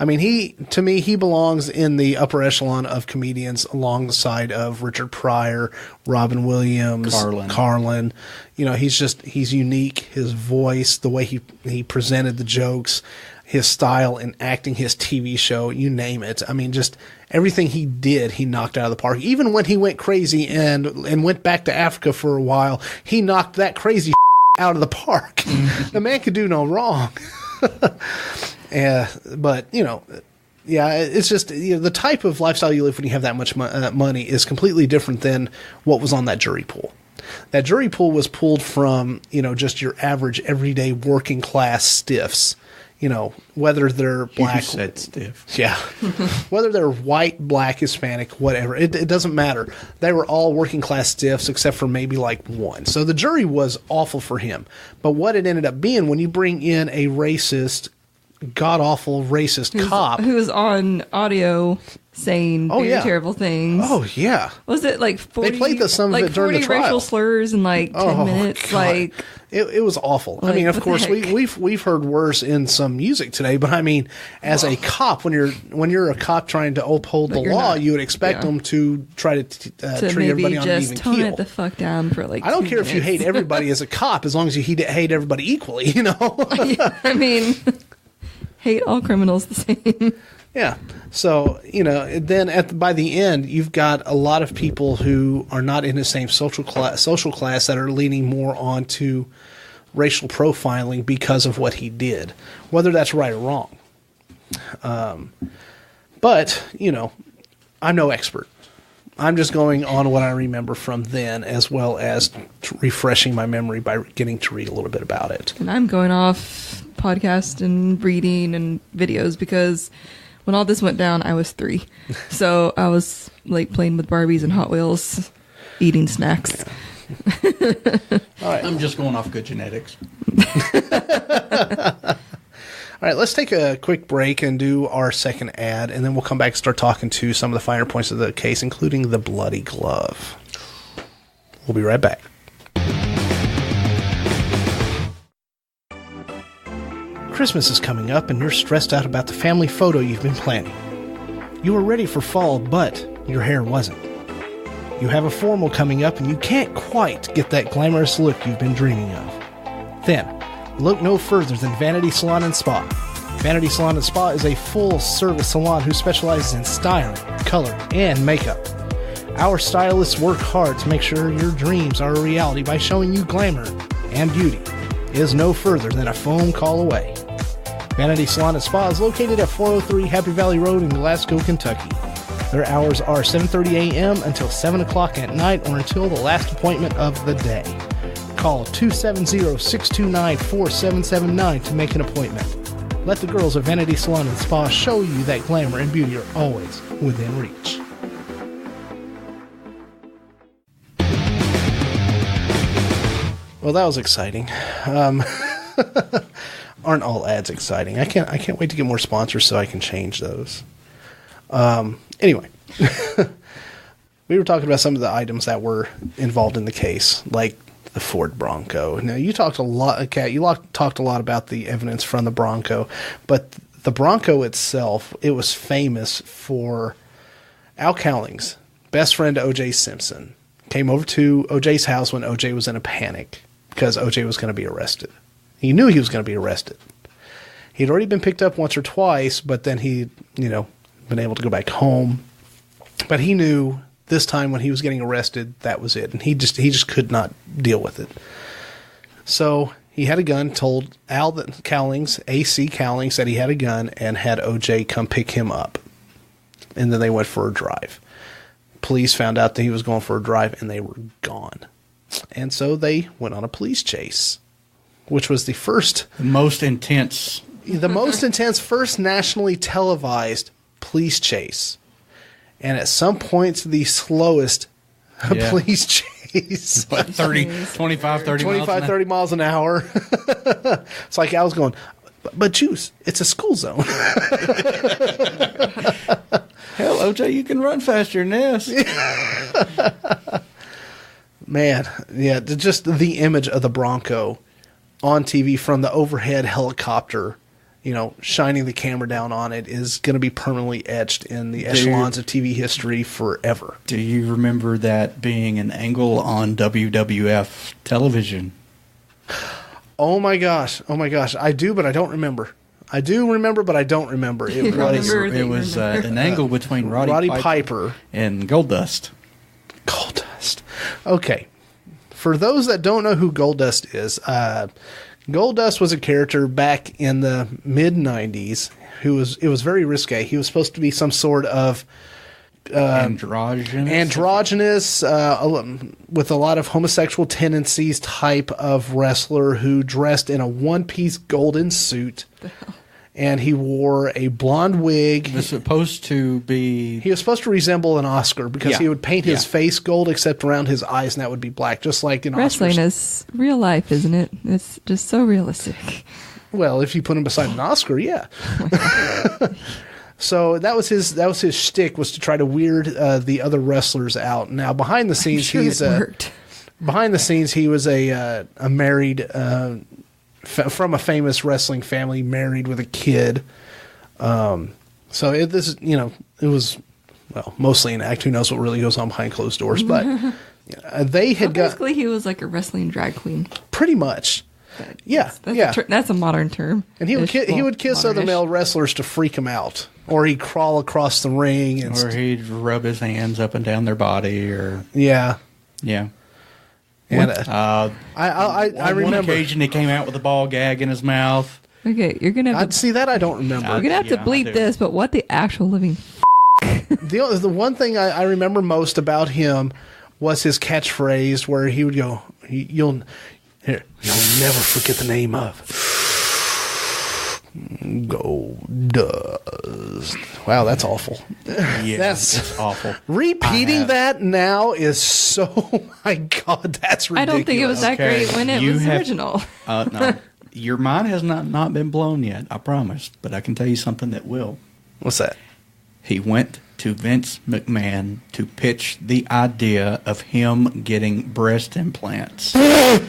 He belongs in the upper echelon of comedians alongside of Richard Pryor, Robin Williams, Carlin. he's unique. His voice, the way he presented the jokes, his style in acting, his TV show, you name it. I mean, just everything he did, he knocked out of the park. Even when he went crazy and went back to Africa for a while, he knocked that crazy out of the park. The man could do no wrong. But, it's just the type of lifestyle you live when you have that much money is completely different than what was on that jury pool. That jury pool was pulled from, just your average everyday working class stiffs. Whether they're black, You said stiff. yeah, whether they're white, black, Hispanic, whatever, it doesn't matter. They were all working class stiffs except for maybe like one. So the jury was awful for him. But what it ended up being when you bring in a racist, god awful racist cop who was on audio saying very terrible things. Oh yeah, was it like 40? They played some of it during the 40 trial. racial slurs in like 10 minutes. God. Like it was awful. I mean, of course, we've heard worse in some music today, but I mean, as a cop, when you're a cop trying to uphold the law, you would expect them to try to treat everybody on an even keel. Tone it the fuck down for like. I don't 2 care minutes. if you hate everybody as a cop, as long as you hate everybody equally. I mean, hate all criminals the same. Yeah. So, then by the end, you've got a lot of people who are not in the same social class that are leaning more onto racial profiling because of what he did, whether that's right or wrong. But, I'm no expert. I'm just going on what I remember from then, as well as refreshing my memory by getting to read a little bit about it. And I'm going off podcast and reading and videos because when all this went down, I was 3. So I was like playing with Barbies and Hot Wheels, eating snacks. Yeah. All right. I'm just going off good genetics. All right, let's take a quick break and do our second ad, and then we'll come back and start talking to some of the finer points of the case, including the bloody glove. We'll be right back. Christmas is coming up, and you're stressed out about the family photo you've been planning. You were ready for fall, but your hair wasn't. You have a formal coming up, and you can't quite get that glamorous look you've been dreaming of. Then, look no further than Vanity Salon and Spa. Vanity Salon and Spa is a full-service salon who specializes in styling, color, and makeup. Our stylists work hard to make sure your dreams are a reality by showing you glamour and beauty. It is no further than a phone call away. Vanity Salon and Spa is located at 403 Happy Valley Road in Glasgow, Kentucky. Their hours are 7:30 a.m. until 7 o'clock at night or until the last appointment of the day. Call 270-629-4779 to make an appointment. Let the girls of Vanity Salon and Spa show you that glamour and beauty are always within reach. Well, that was exciting. Aren't all ads exciting? I can't wait to get more sponsors so I can change those. Anyway, we were talking about some of the items that were involved in the case, like the Ford Bronco. Now, you talked a lot, Kat, talked a lot about the evidence from the Bronco, but the Bronco itself, it was famous for Al Cowling's best friend, OJ Simpson, came over to OJ's house when OJ was in a panic because OJ was going to be arrested. He knew he was going to be arrested. He'd already been picked up once or twice, but then he'd, been able to go back home. But he knew this time when he was getting arrested, that was it. And he just could not deal with it. So he had a gun, told Al that AC Cowling said he had a gun and had OJ come pick him up. And then they went for a drive. Police found out that he was going for a drive and they were gone. And so they went on a police chase, which was the most intense first nationally televised police chase. And at some points, the slowest police chase. 30 miles an hour. It's like I was going, but Juice, it's a school zone. Hell, OJ, you can run faster than this. Man, yeah, just the image of the Bronco on TV from the overhead helicopter shining the camera down on it is going to be permanently etched in the echelons of TV history forever. Do you remember that being an angle on WWF television? Oh my gosh. I do, but I don't remember. I do remember, but I don't remember. It was an angle between Roddy Piper and Goldust. Goldust. Okay. For those that don't know who Goldust is, Goldust was a character back in the mid-90s it was very risque. He was supposed to be some sort of androgynous with a lot of homosexual tendencies type of wrestler who dressed in a one-piece golden suit. And he wore a blonde wig. He was supposed to resemble an Oscar because he would paint his face gold except around his eyes, and that would be black, just like in wrestling Oscars. Is real life, isn't it? It's just so realistic. Well, if you put him beside an Oscar, yeah. So that was his shtick, was to try to weird the other wrestlers out. Now behind the scenes, he was a married. From a famous wrestling family, married with a kid. So it was mostly an act. Who knows what really goes on behind closed doors? But they had basically he was like a wrestling drag queen, pretty much. That's a modern term. And he would kiss other male wrestlers to freak them out, or he'd crawl across the ring, or he'd rub his hands up and down their body, or yeah. And I remember one occasion he came out with a ball gag in his mouth. Okay, you're gonna have to see that. I don't remember. You're gonna have to bleep this, but what the actual living the one thing I remember most about him was his catchphrase, where he would go, "You'll never forget the name of Goldust." Wow, that's awful. Yeah, that's awful. Repeating that now is so. Oh my God, that's ridiculous. I don't think it was that great when it was original. No, your mind has not been blown yet. I promise, but I can tell you something that will. What's that? He went to Vince McMahon to pitch the idea of him getting breast implants. For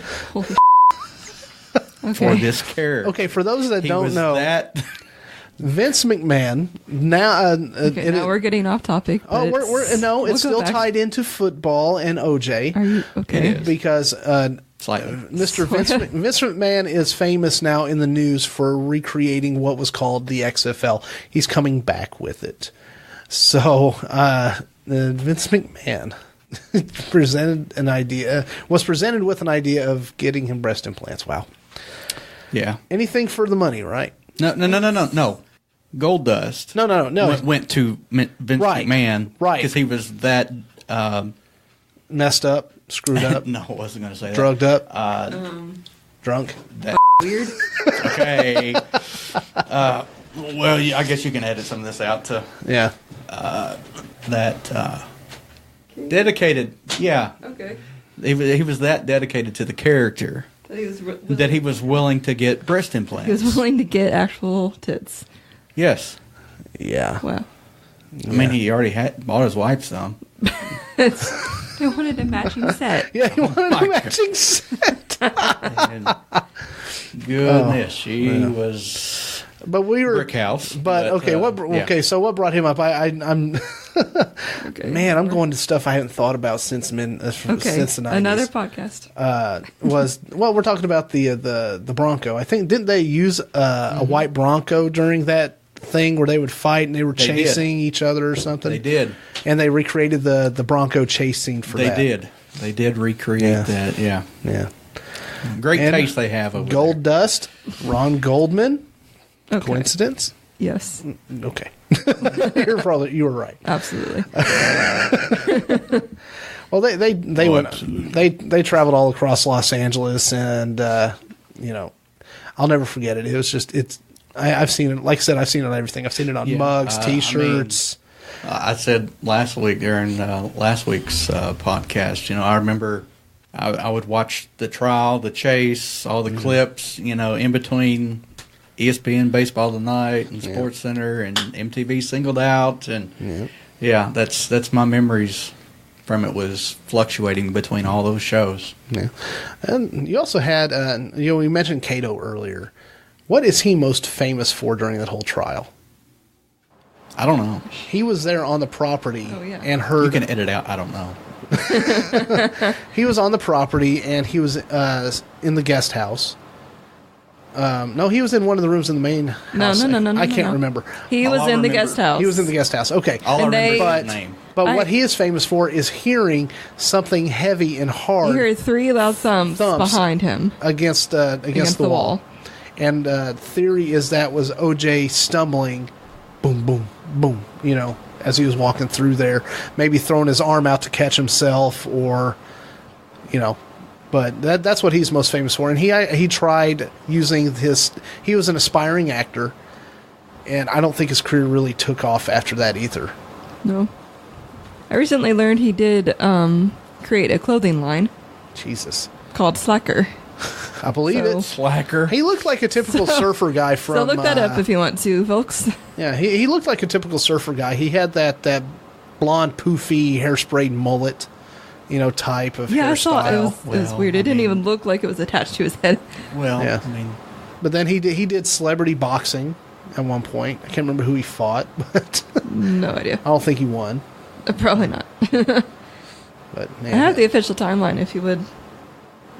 this character. Okay, for those that don't know, Vince McMahon. Now, now we're getting off topic. It's still tied into football and OJ. Are you okay? Because Mr. Vince McMahon is famous now in the news for recreating what was called the XFL. He's coming back with it. So Vince McMahon was presented with an idea of getting him breast implants. Wow. Yeah. Anything for the money, right? No. Goldust. No. Went to Vince McMahon. Right. Because he was that... messed up, screwed up. No, I wasn't going to say that. Drugged up. Drunk. Weird. Okay. Well, I guess you can edit some of this out to... Yeah. Dedicated. Yeah. Okay. He was that dedicated to the character that he was willing to get breast implants. He was willing to get actual tits. Yes. Yeah. Wow. I mean, he already bought his wife some. They wanted a matching set. Yeah, he wanted a matching set. Goodness, she was... But we were brick house. But okay, so what brought him up? I'm okay. Man, I'm going to stuff I haven't thought about since the 90s. Another podcast. We're talking about the Bronco. I think didn't they use a white Bronco during that thing where they would fight and they were chasing each other or something? They did. And they recreated the Bronco chase scene for that. They did recreate that. Yeah. Great taste they have over Goldust, Ron Goldman. Okay. Coincidence? Yes. Okay. You were right. Absolutely. Well, they traveled all across Los Angeles, and I'll never forget it. It was I've seen it. Like I said, I've seen it on everything. I've seen it on mugs, T-shirts. I said last week during last week's podcast. I remember I would watch the trial, the chase, all the clips. In between ESPN Baseball Tonight and Sports Center and MTV Singled Out, and that's my memories from it, was fluctuating between all those shows. Yeah, and you also had we mentioned Kato earlier. What is he most famous for during that whole trial? I don't know. He was there on the property and You heard. can edit out. I don't know. He was on the property and he was in the guest house. No, he was in one of the rooms in the main house. No, I can't no. remember. He was in the guest house. He was in the guest house. Okay. All I And remember they- is his name. But what he is famous for is hearing something heavy and hard You heard 3 loud thumps behind him. against the wall. And theory is that was OJ stumbling, boom, boom, boom, as he was walking through there, maybe throwing his arm out to catch himself or, but that's what he's most famous for. And he tried using he was an aspiring actor, and I don't think his career really took off after that either. No. I recently learned he did create a clothing line Jesus. called Slacker. I believe So- it. Slacker. He looked like a typical surfer guy from... So look that up if you want to, folks. Yeah, he looked like a typical surfer guy. He had that blonde, poofy, hairsprayed mullet, type of Yeah, I hairstyle. saw it. It was Well, weird. I It didn't mean- even look like it was attached to his head. Well, Yeah. I mean, But then he did celebrity boxing at one point. I can't remember who he fought, but No idea. I don't think he won. Probably not. But I man, have the official timeline if you would.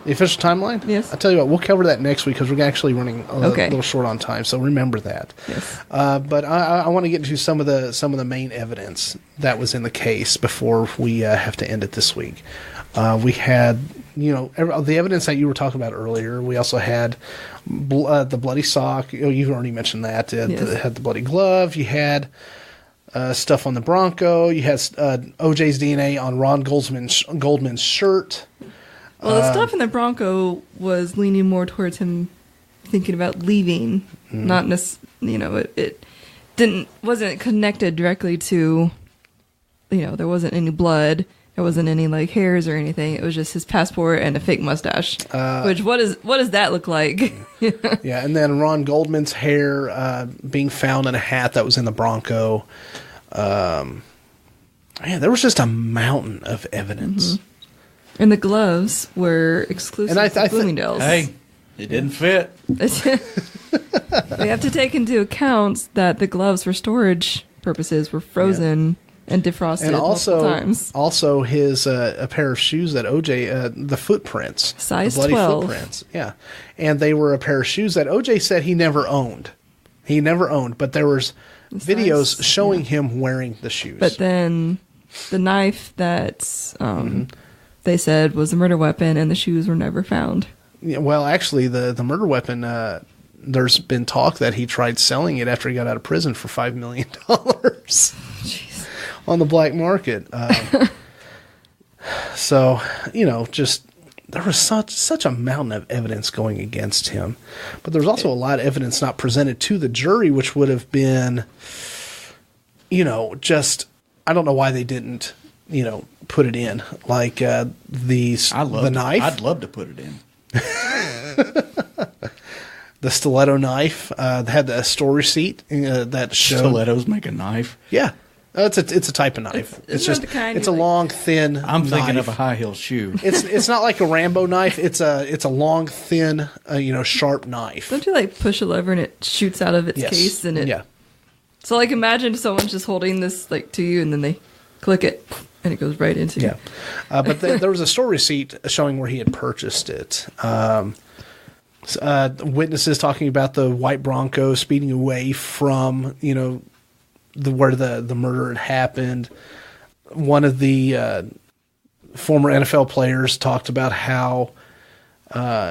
the official timeline? Yes. I tell you what, we'll cover that next week because we're actually running a Okay. little short on time. So remember that. Yes. But I want to get into some of the main evidence that was in the case before we have to end it this week. We had, the evidence that you were talking about earlier. We also had the bloody sock. You've already mentioned that. Yes. Had the bloody glove. You had stuff on the Bronco. You had OJ's DNA on Ron Goldman's shirt. Well, the stuff in the Bronco was leaning more towards him thinking about leaving, not necessarily. It wasn't connected directly to. There wasn't any blood. There wasn't any hairs or anything. It was just his passport and a fake mustache. Which what does that look like? Yeah, and then Ron Goldman's hair being found in a hat that was in the Bronco. Man, there was just a mountain of evidence. Mm-hmm. And the gloves were exclusive And to Bloomingdale's. hey, it didn't fit. We have to take into account that the gloves for storage purposes were frozen and defrosted And multiple times. also his a pair of shoes that OJ, the footprints, Size the bloody 12. footprints, yeah, and they were a pair of shoes that OJ said he never owned. But there was videos Size, showing him wearing the shoes. But then the knife that they said was a murder weapon and the shoes were never found. Yeah, well, actually, the murder weapon. There's been talk that he tried selling it after he got out of prison for $5 million on the black market. So, just there was such a mountain of evidence going against him. But there's also a lot of evidence not presented to the jury, which would have been, just I don't know why they didn't, put it in like the knife. I'd love to put it in. The stiletto knife had a store receipt that showed. Stilettos make a knife. Yeah, it's a type of knife. It's not just the kind it's you a long, thin. I'm thinking knife. of a high heel shoe. It's not like a Rambo knife. It's a long, thin, sharp knife. Don't you push a lever and it shoots out of its Yes. case and it? Yeah. So imagine someone's just holding this to you and then they click it and it goes right into you. Yeah, but there was a store receipt showing where he had purchased it. Witnesses talking about the white Bronco speeding away from where the murder had happened. One of the former NFL players talked about how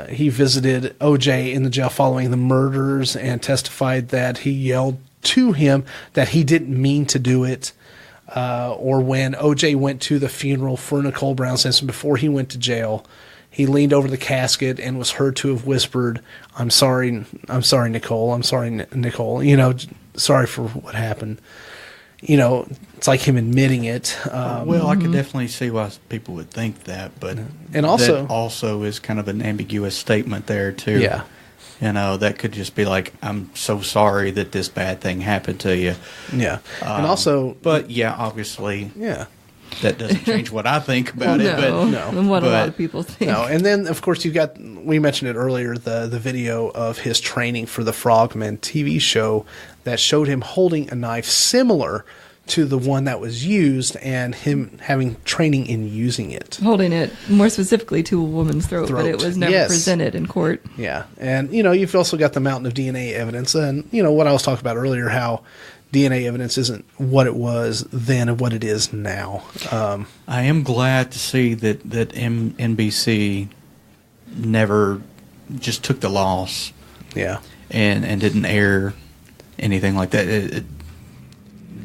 he visited OJ in the jail following the murders and testified that he yelled to him that he didn't mean to do it. Or when OJ went to the funeral for Nicole Brown Simpson before he went to jail, he leaned over the casket and was heard to have whispered, I'm sorry, Nicole. I'm sorry, Nicole. Sorry for what happened. It's like him admitting it. Well, I could definitely see why people would think that, but And also- that also is kind of an ambiguous statement there too. Yeah. That could just be like, I'm so sorry that this bad thing happened to you. Yeah. And also, But yeah, obviously, yeah. that doesn't change what I think about it. No, But than what a lot of people think. No, and then of course we mentioned it earlier, the video of his training for the Frogman TV show that showed him holding a knife similar to the one that was used, and him having training in using it. Holding it more specifically to a woman's throat. But it was never presented in court. Yeah, and you've also got the mountain of DNA evidence, and what I was talking about earlier, how DNA evidence isn't what it was then and what it is now. I am glad to see that NBC never just took the loss. Yeah, and didn't air anything like that. It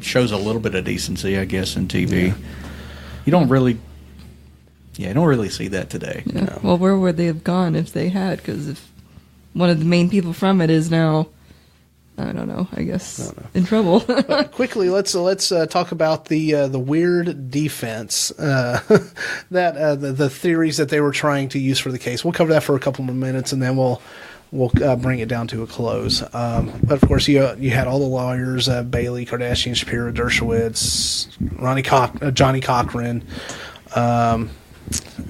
shows a little bit of decency, I guess, in TV. Yeah. You don't really see that today. Yeah. No. Well, where would they have gone if they had? Because if one of the main people from it is now, I don't know, I guess in trouble. But quickly, let's talk about the weird defense that the theories that they were trying to use for the case. We'll cover that for a couple more minutes, and then we'll bring it down to a close. But of course, you had all the lawyers: Bailey, Kardashian, Shapiro, Dershowitz, Johnny Cochran,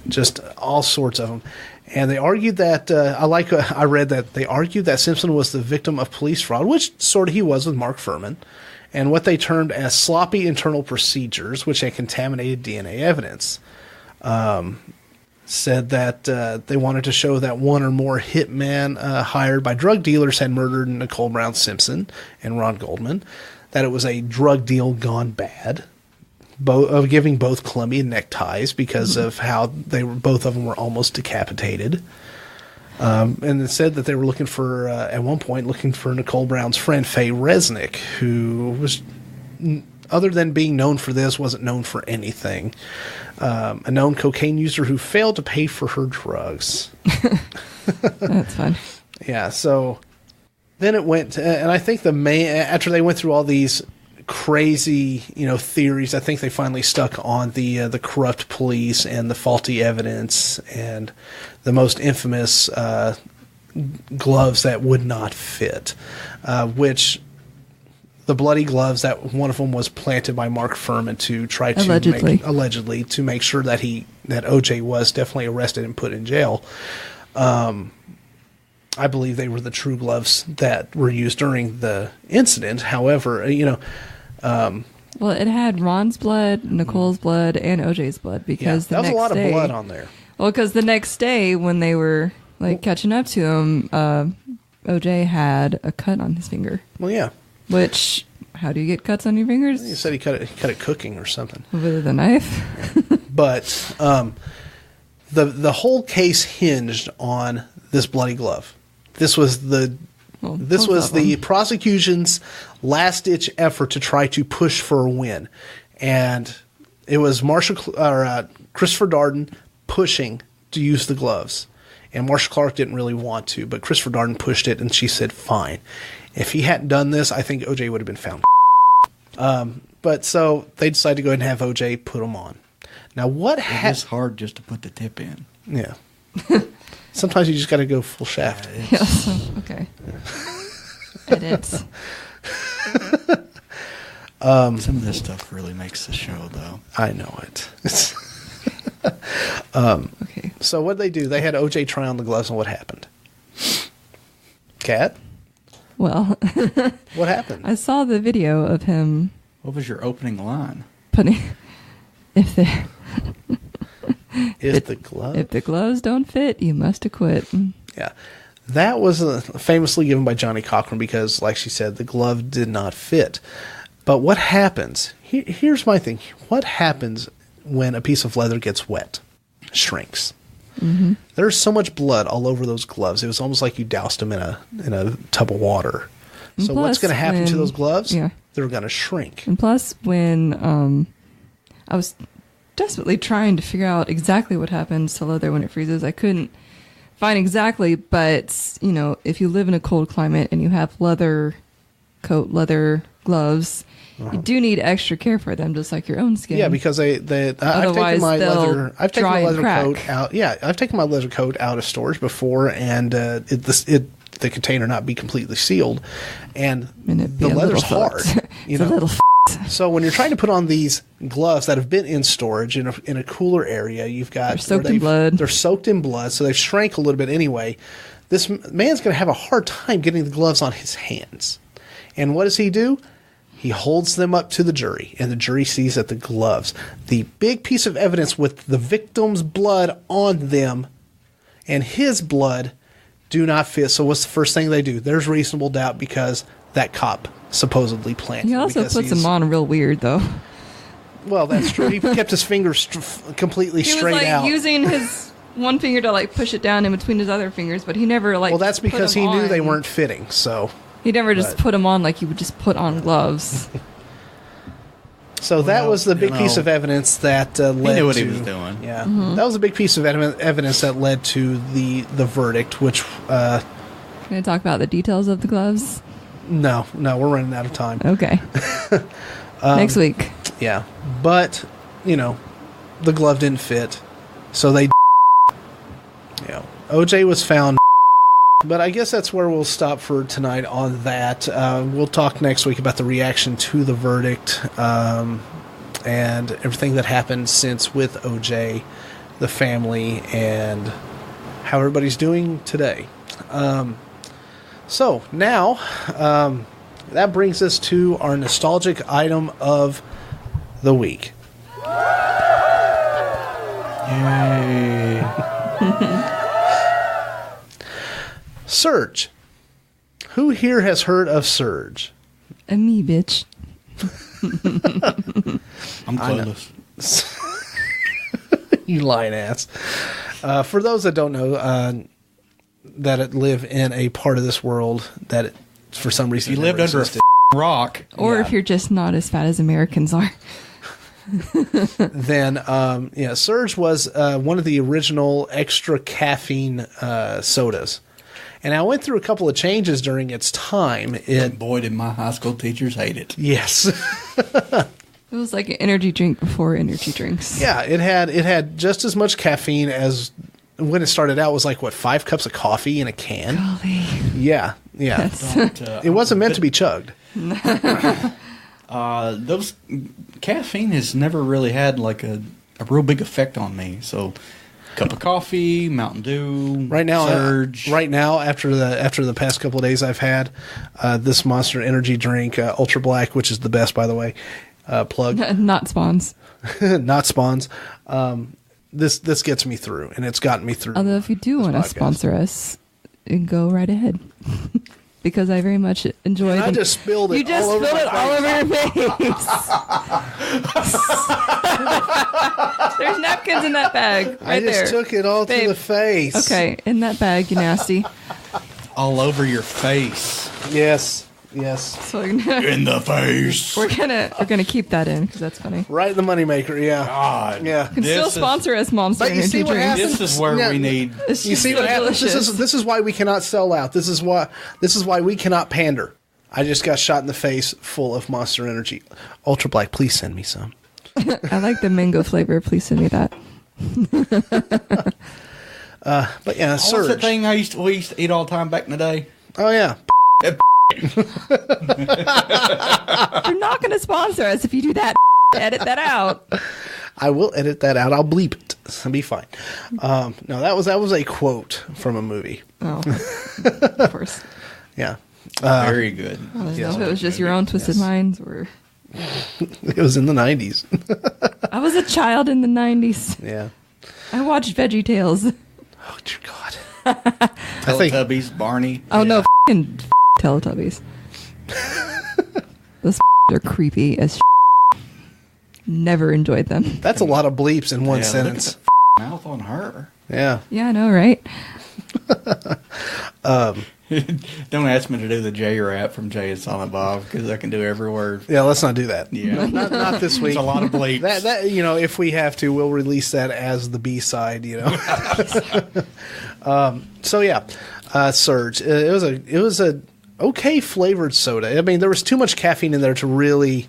just all sorts of them. And they argued that I read that they argued that Simpson was the victim of police fraud, which sort of he was with Mark Furman, and what they termed as sloppy internal procedures, which had contaminated DNA evidence. Said that they wanted to show that one or more hitmen hired by drug dealers had murdered Nicole Brown Simpson and Ron Goldman, that it was a drug deal gone bad, of giving both Colombian neckties because of how both of them were almost decapitated. And it said that they were looking for, at one point, Nicole Brown's friend Faye Resnick, who was, other than being known for this, wasn't known for anything. A known cocaine user who failed to pay for her drugs. That's fun. Yeah, so then it went, and I think after they went through all these crazy, theories, I think they finally stuck on the corrupt police and the faulty evidence and the most infamous gloves that would not fit, which the bloody gloves, that one of them was planted by Mark Furman to try to allegedly to make sure that OJ was definitely arrested and put in jail. I believe they were the true gloves that were used during the incident. However, well, it had Ron's blood, Nicole's blood, and OJ's blood because that was a lot of blood on there. Well, because the next day when they were catching up to him, OJ had a cut on his finger. Well, yeah. Which, how do you get cuts on your fingers? He said he cut it cooking or something. With a knife? But the whole case hinged on this bloody glove. This was the prosecution's last-ditch effort to try to push for a win. And it was Christopher Darden pushing to use the gloves. And Marcia Clark didn't really want to, but Christopher Darden pushed it, and she said, fine. If he hadn't done this, I think OJ would have been found. But so they decided to go ahead and have OJ put them on. Now, it's hard just to put the tip in. Yeah. Sometimes you just got to go full shaft. Okay. Edits. Some of this stuff really makes the show, though. I know it. Okay. So what did they do? They had OJ try on the gloves, and what happened? Kat? Well, what happened? I saw the video of him. What was your opening line? Putting if the gloves don't fit, you must acquit. Yeah, that was famously given by Johnny Cochran because, like she said, the glove did not fit. But what happens? Here's my thing. What happens when a piece of leather gets wet? Shrinks. Mm-hmm. There's so much blood all over those gloves. It was almost like you doused them in a tub of water. So what's going to happen to those gloves? Yeah. They're going to shrink. And plus, when I was desperately trying to figure out exactly what happens to leather when it freezes, I couldn't find exactly. But if you live in a cold climate and you have leather coat, leather gloves, you do need extra care for them, just like your own skin. Yeah, because I've taken my leather coat out. Yeah, I've taken my leather coat out of storage before, and the container not be completely sealed, and the leather's hard. It's a little So when you're trying to put on these gloves that have been in storage in a cooler area, you've got They're soaked in blood. They're soaked in blood, so they've shrank a little bit anyway. This man's going to have a hard time getting the gloves on his hands. And what does he do? He holds them up to the jury, and the jury sees that the gloves, the big piece of evidence with the victim's blood on them and his blood, do not fit. So what's the first thing they do? There's reasonable doubt because that cop supposedly planted. He also puts them on real weird, though. Well, that's true. He kept his fingers completely straight He was out. using his one finger to push it down in between his other fingers, but he never Well, that's because he knew they weren't fitting. So he never just put them on like you would just put on gloves. So that was the big piece of evidence that led to... He knew what he was doing. Yeah. That was a big piece of evidence that led to the verdict, which... Can I talk about the details of the gloves? No, we're running out of time. Okay. Next week. Yeah. But, the glove didn't fit, so they... OJ was found... But I guess that's where we'll stop for tonight on that. We'll talk next week about the reaction to the verdict and everything that happened since with OJ, the family, and how everybody's doing today. So now, that brings us to our nostalgic item of the week. Yay. Surge. Who here has heard of Surge? Me, bitch. I'm clueless. You lying ass. For those that don't know, that live in a part of this world that for some reason You lived under existed, a rock. Or if you're just not as fat as Americans are. then Surge was one of the original extra caffeine sodas. And I went through a couple of changes during its time. Boy, did my high school teachers hate it. Yes. It was like an energy drink before energy drinks. Yeah, it had just as much caffeine as when it started out was 5 cups of coffee in a can. Golly. Yeah. Yes. It wasn't meant to be chugged. Those caffeine has never really had a real big effect on me. So, cup of coffee, Mountain Dew, Right now, Surge. after the past couple of days, I've had this Monster Energy drink, Ultra Black, which is the best, by the way. Plug, Not spawns. not spawns. This gets me through, and it's gotten me through. Although if you do want to podcast. sponsor us, go right ahead. Because I very much enjoyed I just spilled it. You just all over spilled it my all face. over your face. There's napkins in that bag. Right I just there. took it all to Babe. the face. Okay, in that bag, you nasty. All over your face. Yes. So In the face. we're gonna keep that in because that's funny. Right in the moneymaker. Yeah. God. Yeah. You can still sponsor us, Monster But you Energy see what drinks. happens? This is where Yeah. we need. It's You just see so what happens? delicious. This is why we cannot sell out. This is why we cannot pander. I just got shot in the face full of Monster Energy. Ultra Black, please send me some. I like the mango flavor. Please send me that. But yeah, What's Surge. that thing we used to eat all the time back in the day? Oh yeah. You're not going to sponsor us if you do that. Edit that out. I will edit that out. I'll bleep it. It'll be fine. No, that was a quote from a movie. Oh, of course. Yeah. Very good. I don't Yes. know if it was just your own twisted minds or. It was in the 90s. I was a child in the 90s. Yeah. I watched Veggie Tales. Oh dear God. I think Teletubbies, Barney. Oh no, f***ing Teletubbies. Those are creepy as Never enjoyed them. that's a lot of bleeps in one Yeah, sentence. Look at the mouth on her. Yeah. Yeah, I know, right? Don't ask me to do the J rap from Jay and Silent Bob because I can do every word. Yeah, let's not do that. Yeah. Not this week. It's a lot of bleeps. That if we have to, we'll release that as the B side. So yeah, Surge. It was a okay flavored soda. I mean, there was too much caffeine in there to really.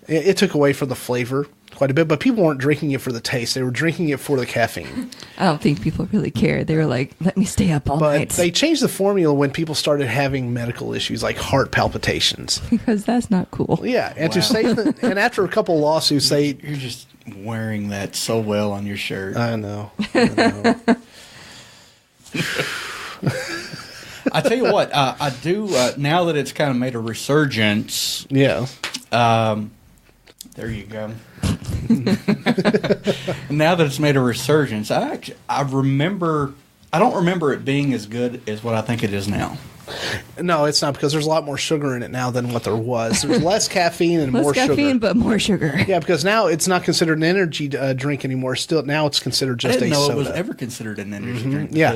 It took away from the flavor. quite a bit, but people weren't drinking it for the taste. They were drinking it for the caffeine. I don't think people really cared. They were like, let me stay up all But night. they changed the formula when people started having medical issues like heart palpitations. Because that's not cool. Yeah, and to say that, and after a couple of lawsuits, they. You're just wearing that so well on your shirt. I know. I tell you what, I do now that it's kind of made a resurgence. Yeah. There you go. Now that it's made a resurgence, I don't remember it being as good as what I think it is now. No, it's not, because there's a lot more sugar in it now than what there was. There's less caffeine and Less more caffeine, sugar. but more sugar. Yeah, because now it's not considered an energy drink anymore. Still, now it's considered I just didn't a know soda. it was ever considered an energy drink. Yeah.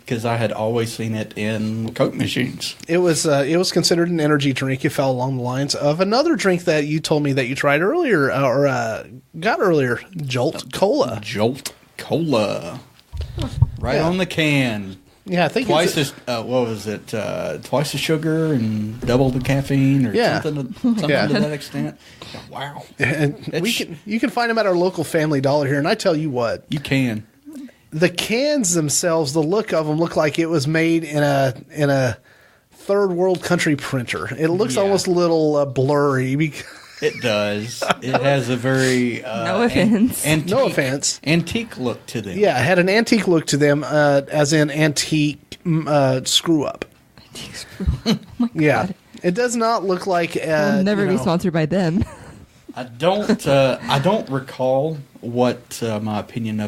Because I had always seen it in Coke machines. It was considered an energy drink. It fell along the lines of another drink that you told me that you tried earlier got earlier, Jolt Cola. Jolt Cola, right on the can. Yeah, I think Twice as what was it? Twice the sugar and double the caffeine, or Yeah. something to Yeah. that extent. Wow, and you can find them at our local Family Dollar here. And I tell you what, you can. the cans themselves, the look of them look like it was made in a third world country printer. It looks Yeah. almost a little blurry. It does. It has a very No offense. No offense. antique look to them. Yeah, it had an antique look to them, as in antique screw up. Oh my Yeah, God. it does not look like. We'll never you be know, sponsored by them. I don't recall what my opinion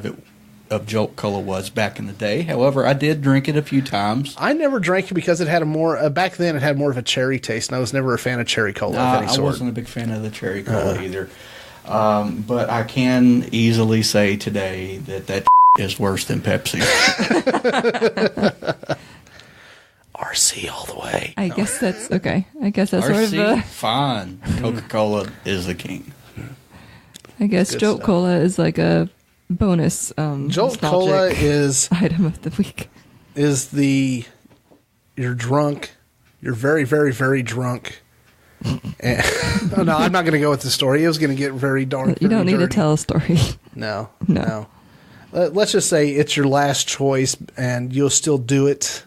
of Jolt Cola was back in the day. However, I did drink it a few times. I never drank it because it had a more back then. It had more of a cherry taste, and I was never a fan of cherry cola of any I sort. wasn't a big fan of the cherry cola either. But I can easily say today that is worse than Pepsi. RC all the way. I guess that's okay. I guess that's sort of RC, fine. Coca-Cola is the king. I guess Good Jolt stuff. Cola is like a bonus Jolt Cola nostalgic is item of the week. you're drunk, you're very, very, very drunk. And, oh, no, I'm not going to go with the story. It was going to get very dark. You don't very need to dirty. tell a story. No, No. no. Let's just say it's your last choice, and you'll still do it,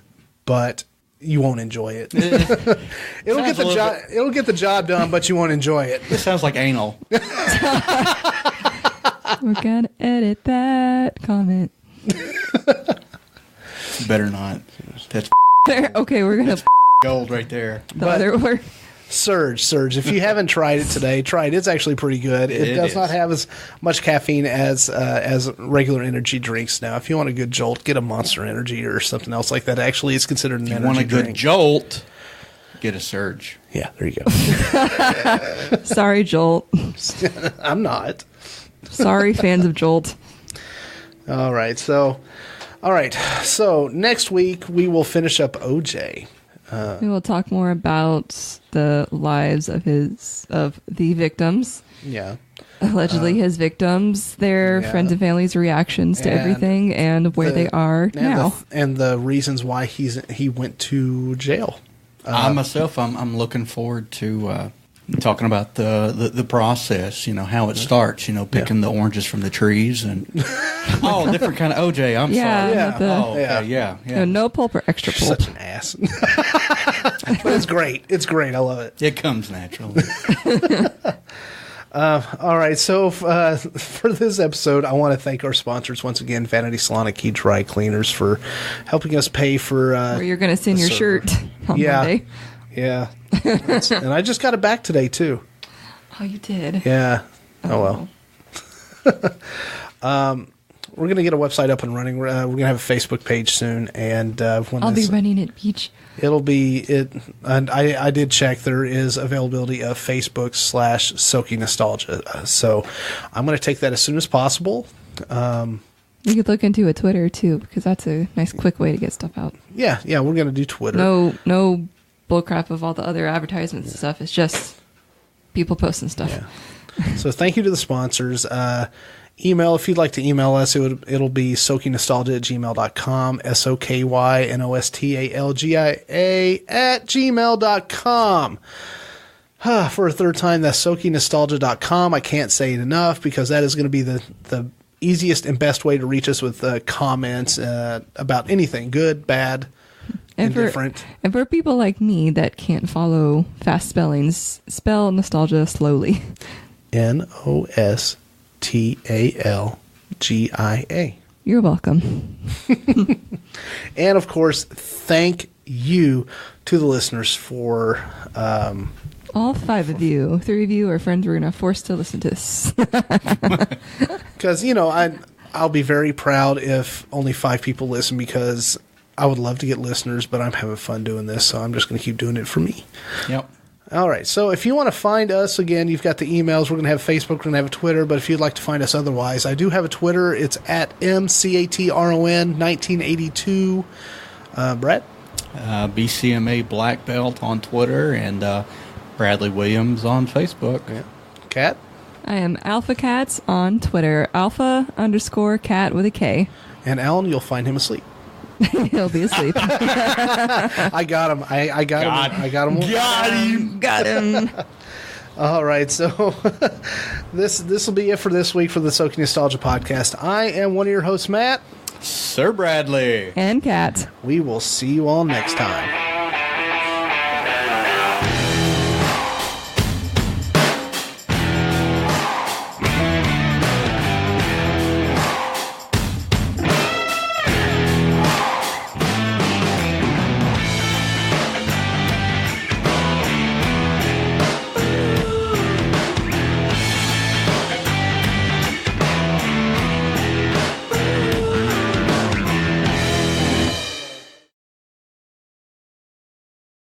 but you won't enjoy it. It'll get the job. It'll get the job done, but you won't enjoy it. This sounds like anal. We're gonna edit that comment. Better not. That's There. Okay, we're gonna gold right there. the other word. Surge. If you haven't tried it today, try it. It's actually pretty good. It It does is. not have as much caffeine as regular energy drinks. Now, if you want a good jolt, get a Monster Energy or something else like that. Actually, it's considered an You energy want a good drink. jolt? Get a Surge. Yeah, there you go. Sorry, Jolt. I'm not. Sorry, fans of Jolt. All right. So next week we will finish up OJ. We will talk more about the lives of the victims. Yeah. Allegedly his victims, their yeah. friends and family's reactions to And everything, and where they are now. And the reasons why he went to jail. I myself, I'm looking forward to talking about the process. You know how it starts. You know, picking the oranges from the trees and different kind of OJ. I'm Yeah, sorry. not the- Okay, yeah. No pulp or extra pulp. Such an ass. But it's great. It's great. I love it. It comes naturally. All right. So for this episode, I want to thank our sponsors once again, Vanity Salon and Key Dry Cleaners, for helping us pay for. Where you're going to send your server. shirt on Yeah. Monday. Yeah. And I just got it back today too. Oh, you did? Yeah. Oh well. We're gonna get a website up and running. We're gonna have a Facebook page soon, and when I'll be running it, Beach. it'll be it. And I did check. There is availability of Facebook/Soaking Nostalgia. So I'm gonna take that as soon as possible. You could look into a Twitter too, because that's a nice, quick way to get stuff out. Yeah. We're gonna do Twitter. No bullcrap of all the other advertisements and stuff. It's just people posting stuff. Yeah. So thank you to the sponsors. Email, if you'd like to email us, it'll be soakingnostalgia@gmail.com, SOKYNOSTALGIA @gmail.com. For a third time, that's SokiNostalgia.com. I can't say it enough because that is going to be the easiest and best way to reach us with comments about anything, good, bad, indifferent. And for people like me that can't follow fast spellings, spell nostalgia slowly. Nostalgia. You're welcome. And of course, thank you to the listeners for all 5 of you. 3 of you are friends we're going to force to listen to this. Because, I'll be very proud if only 5 people listen, because I would love to get listeners, but I'm having fun doing this, so I'm just going to keep doing it for me. Yep. All right, so if you want to find us, again, you've got the emails. We're going to have Facebook, we're going to have a Twitter, but if you'd like to find us otherwise, I do have a Twitter. It's at MCATRON1982. Brett? BCMA Black Belt on Twitter, and Bradley Williams on Facebook. Yeah. Kat? I am Alpha Cats on Twitter. Alpha_cat with a K. And Alan, you'll find him asleep. He'll be asleep. I got him. I got him. I got him. Got him. All right, so this will be it for this week for the Soaking Nostalgia podcast. I am one of your hosts, Matt. Sir Bradley. And Kat. We will see you all next time.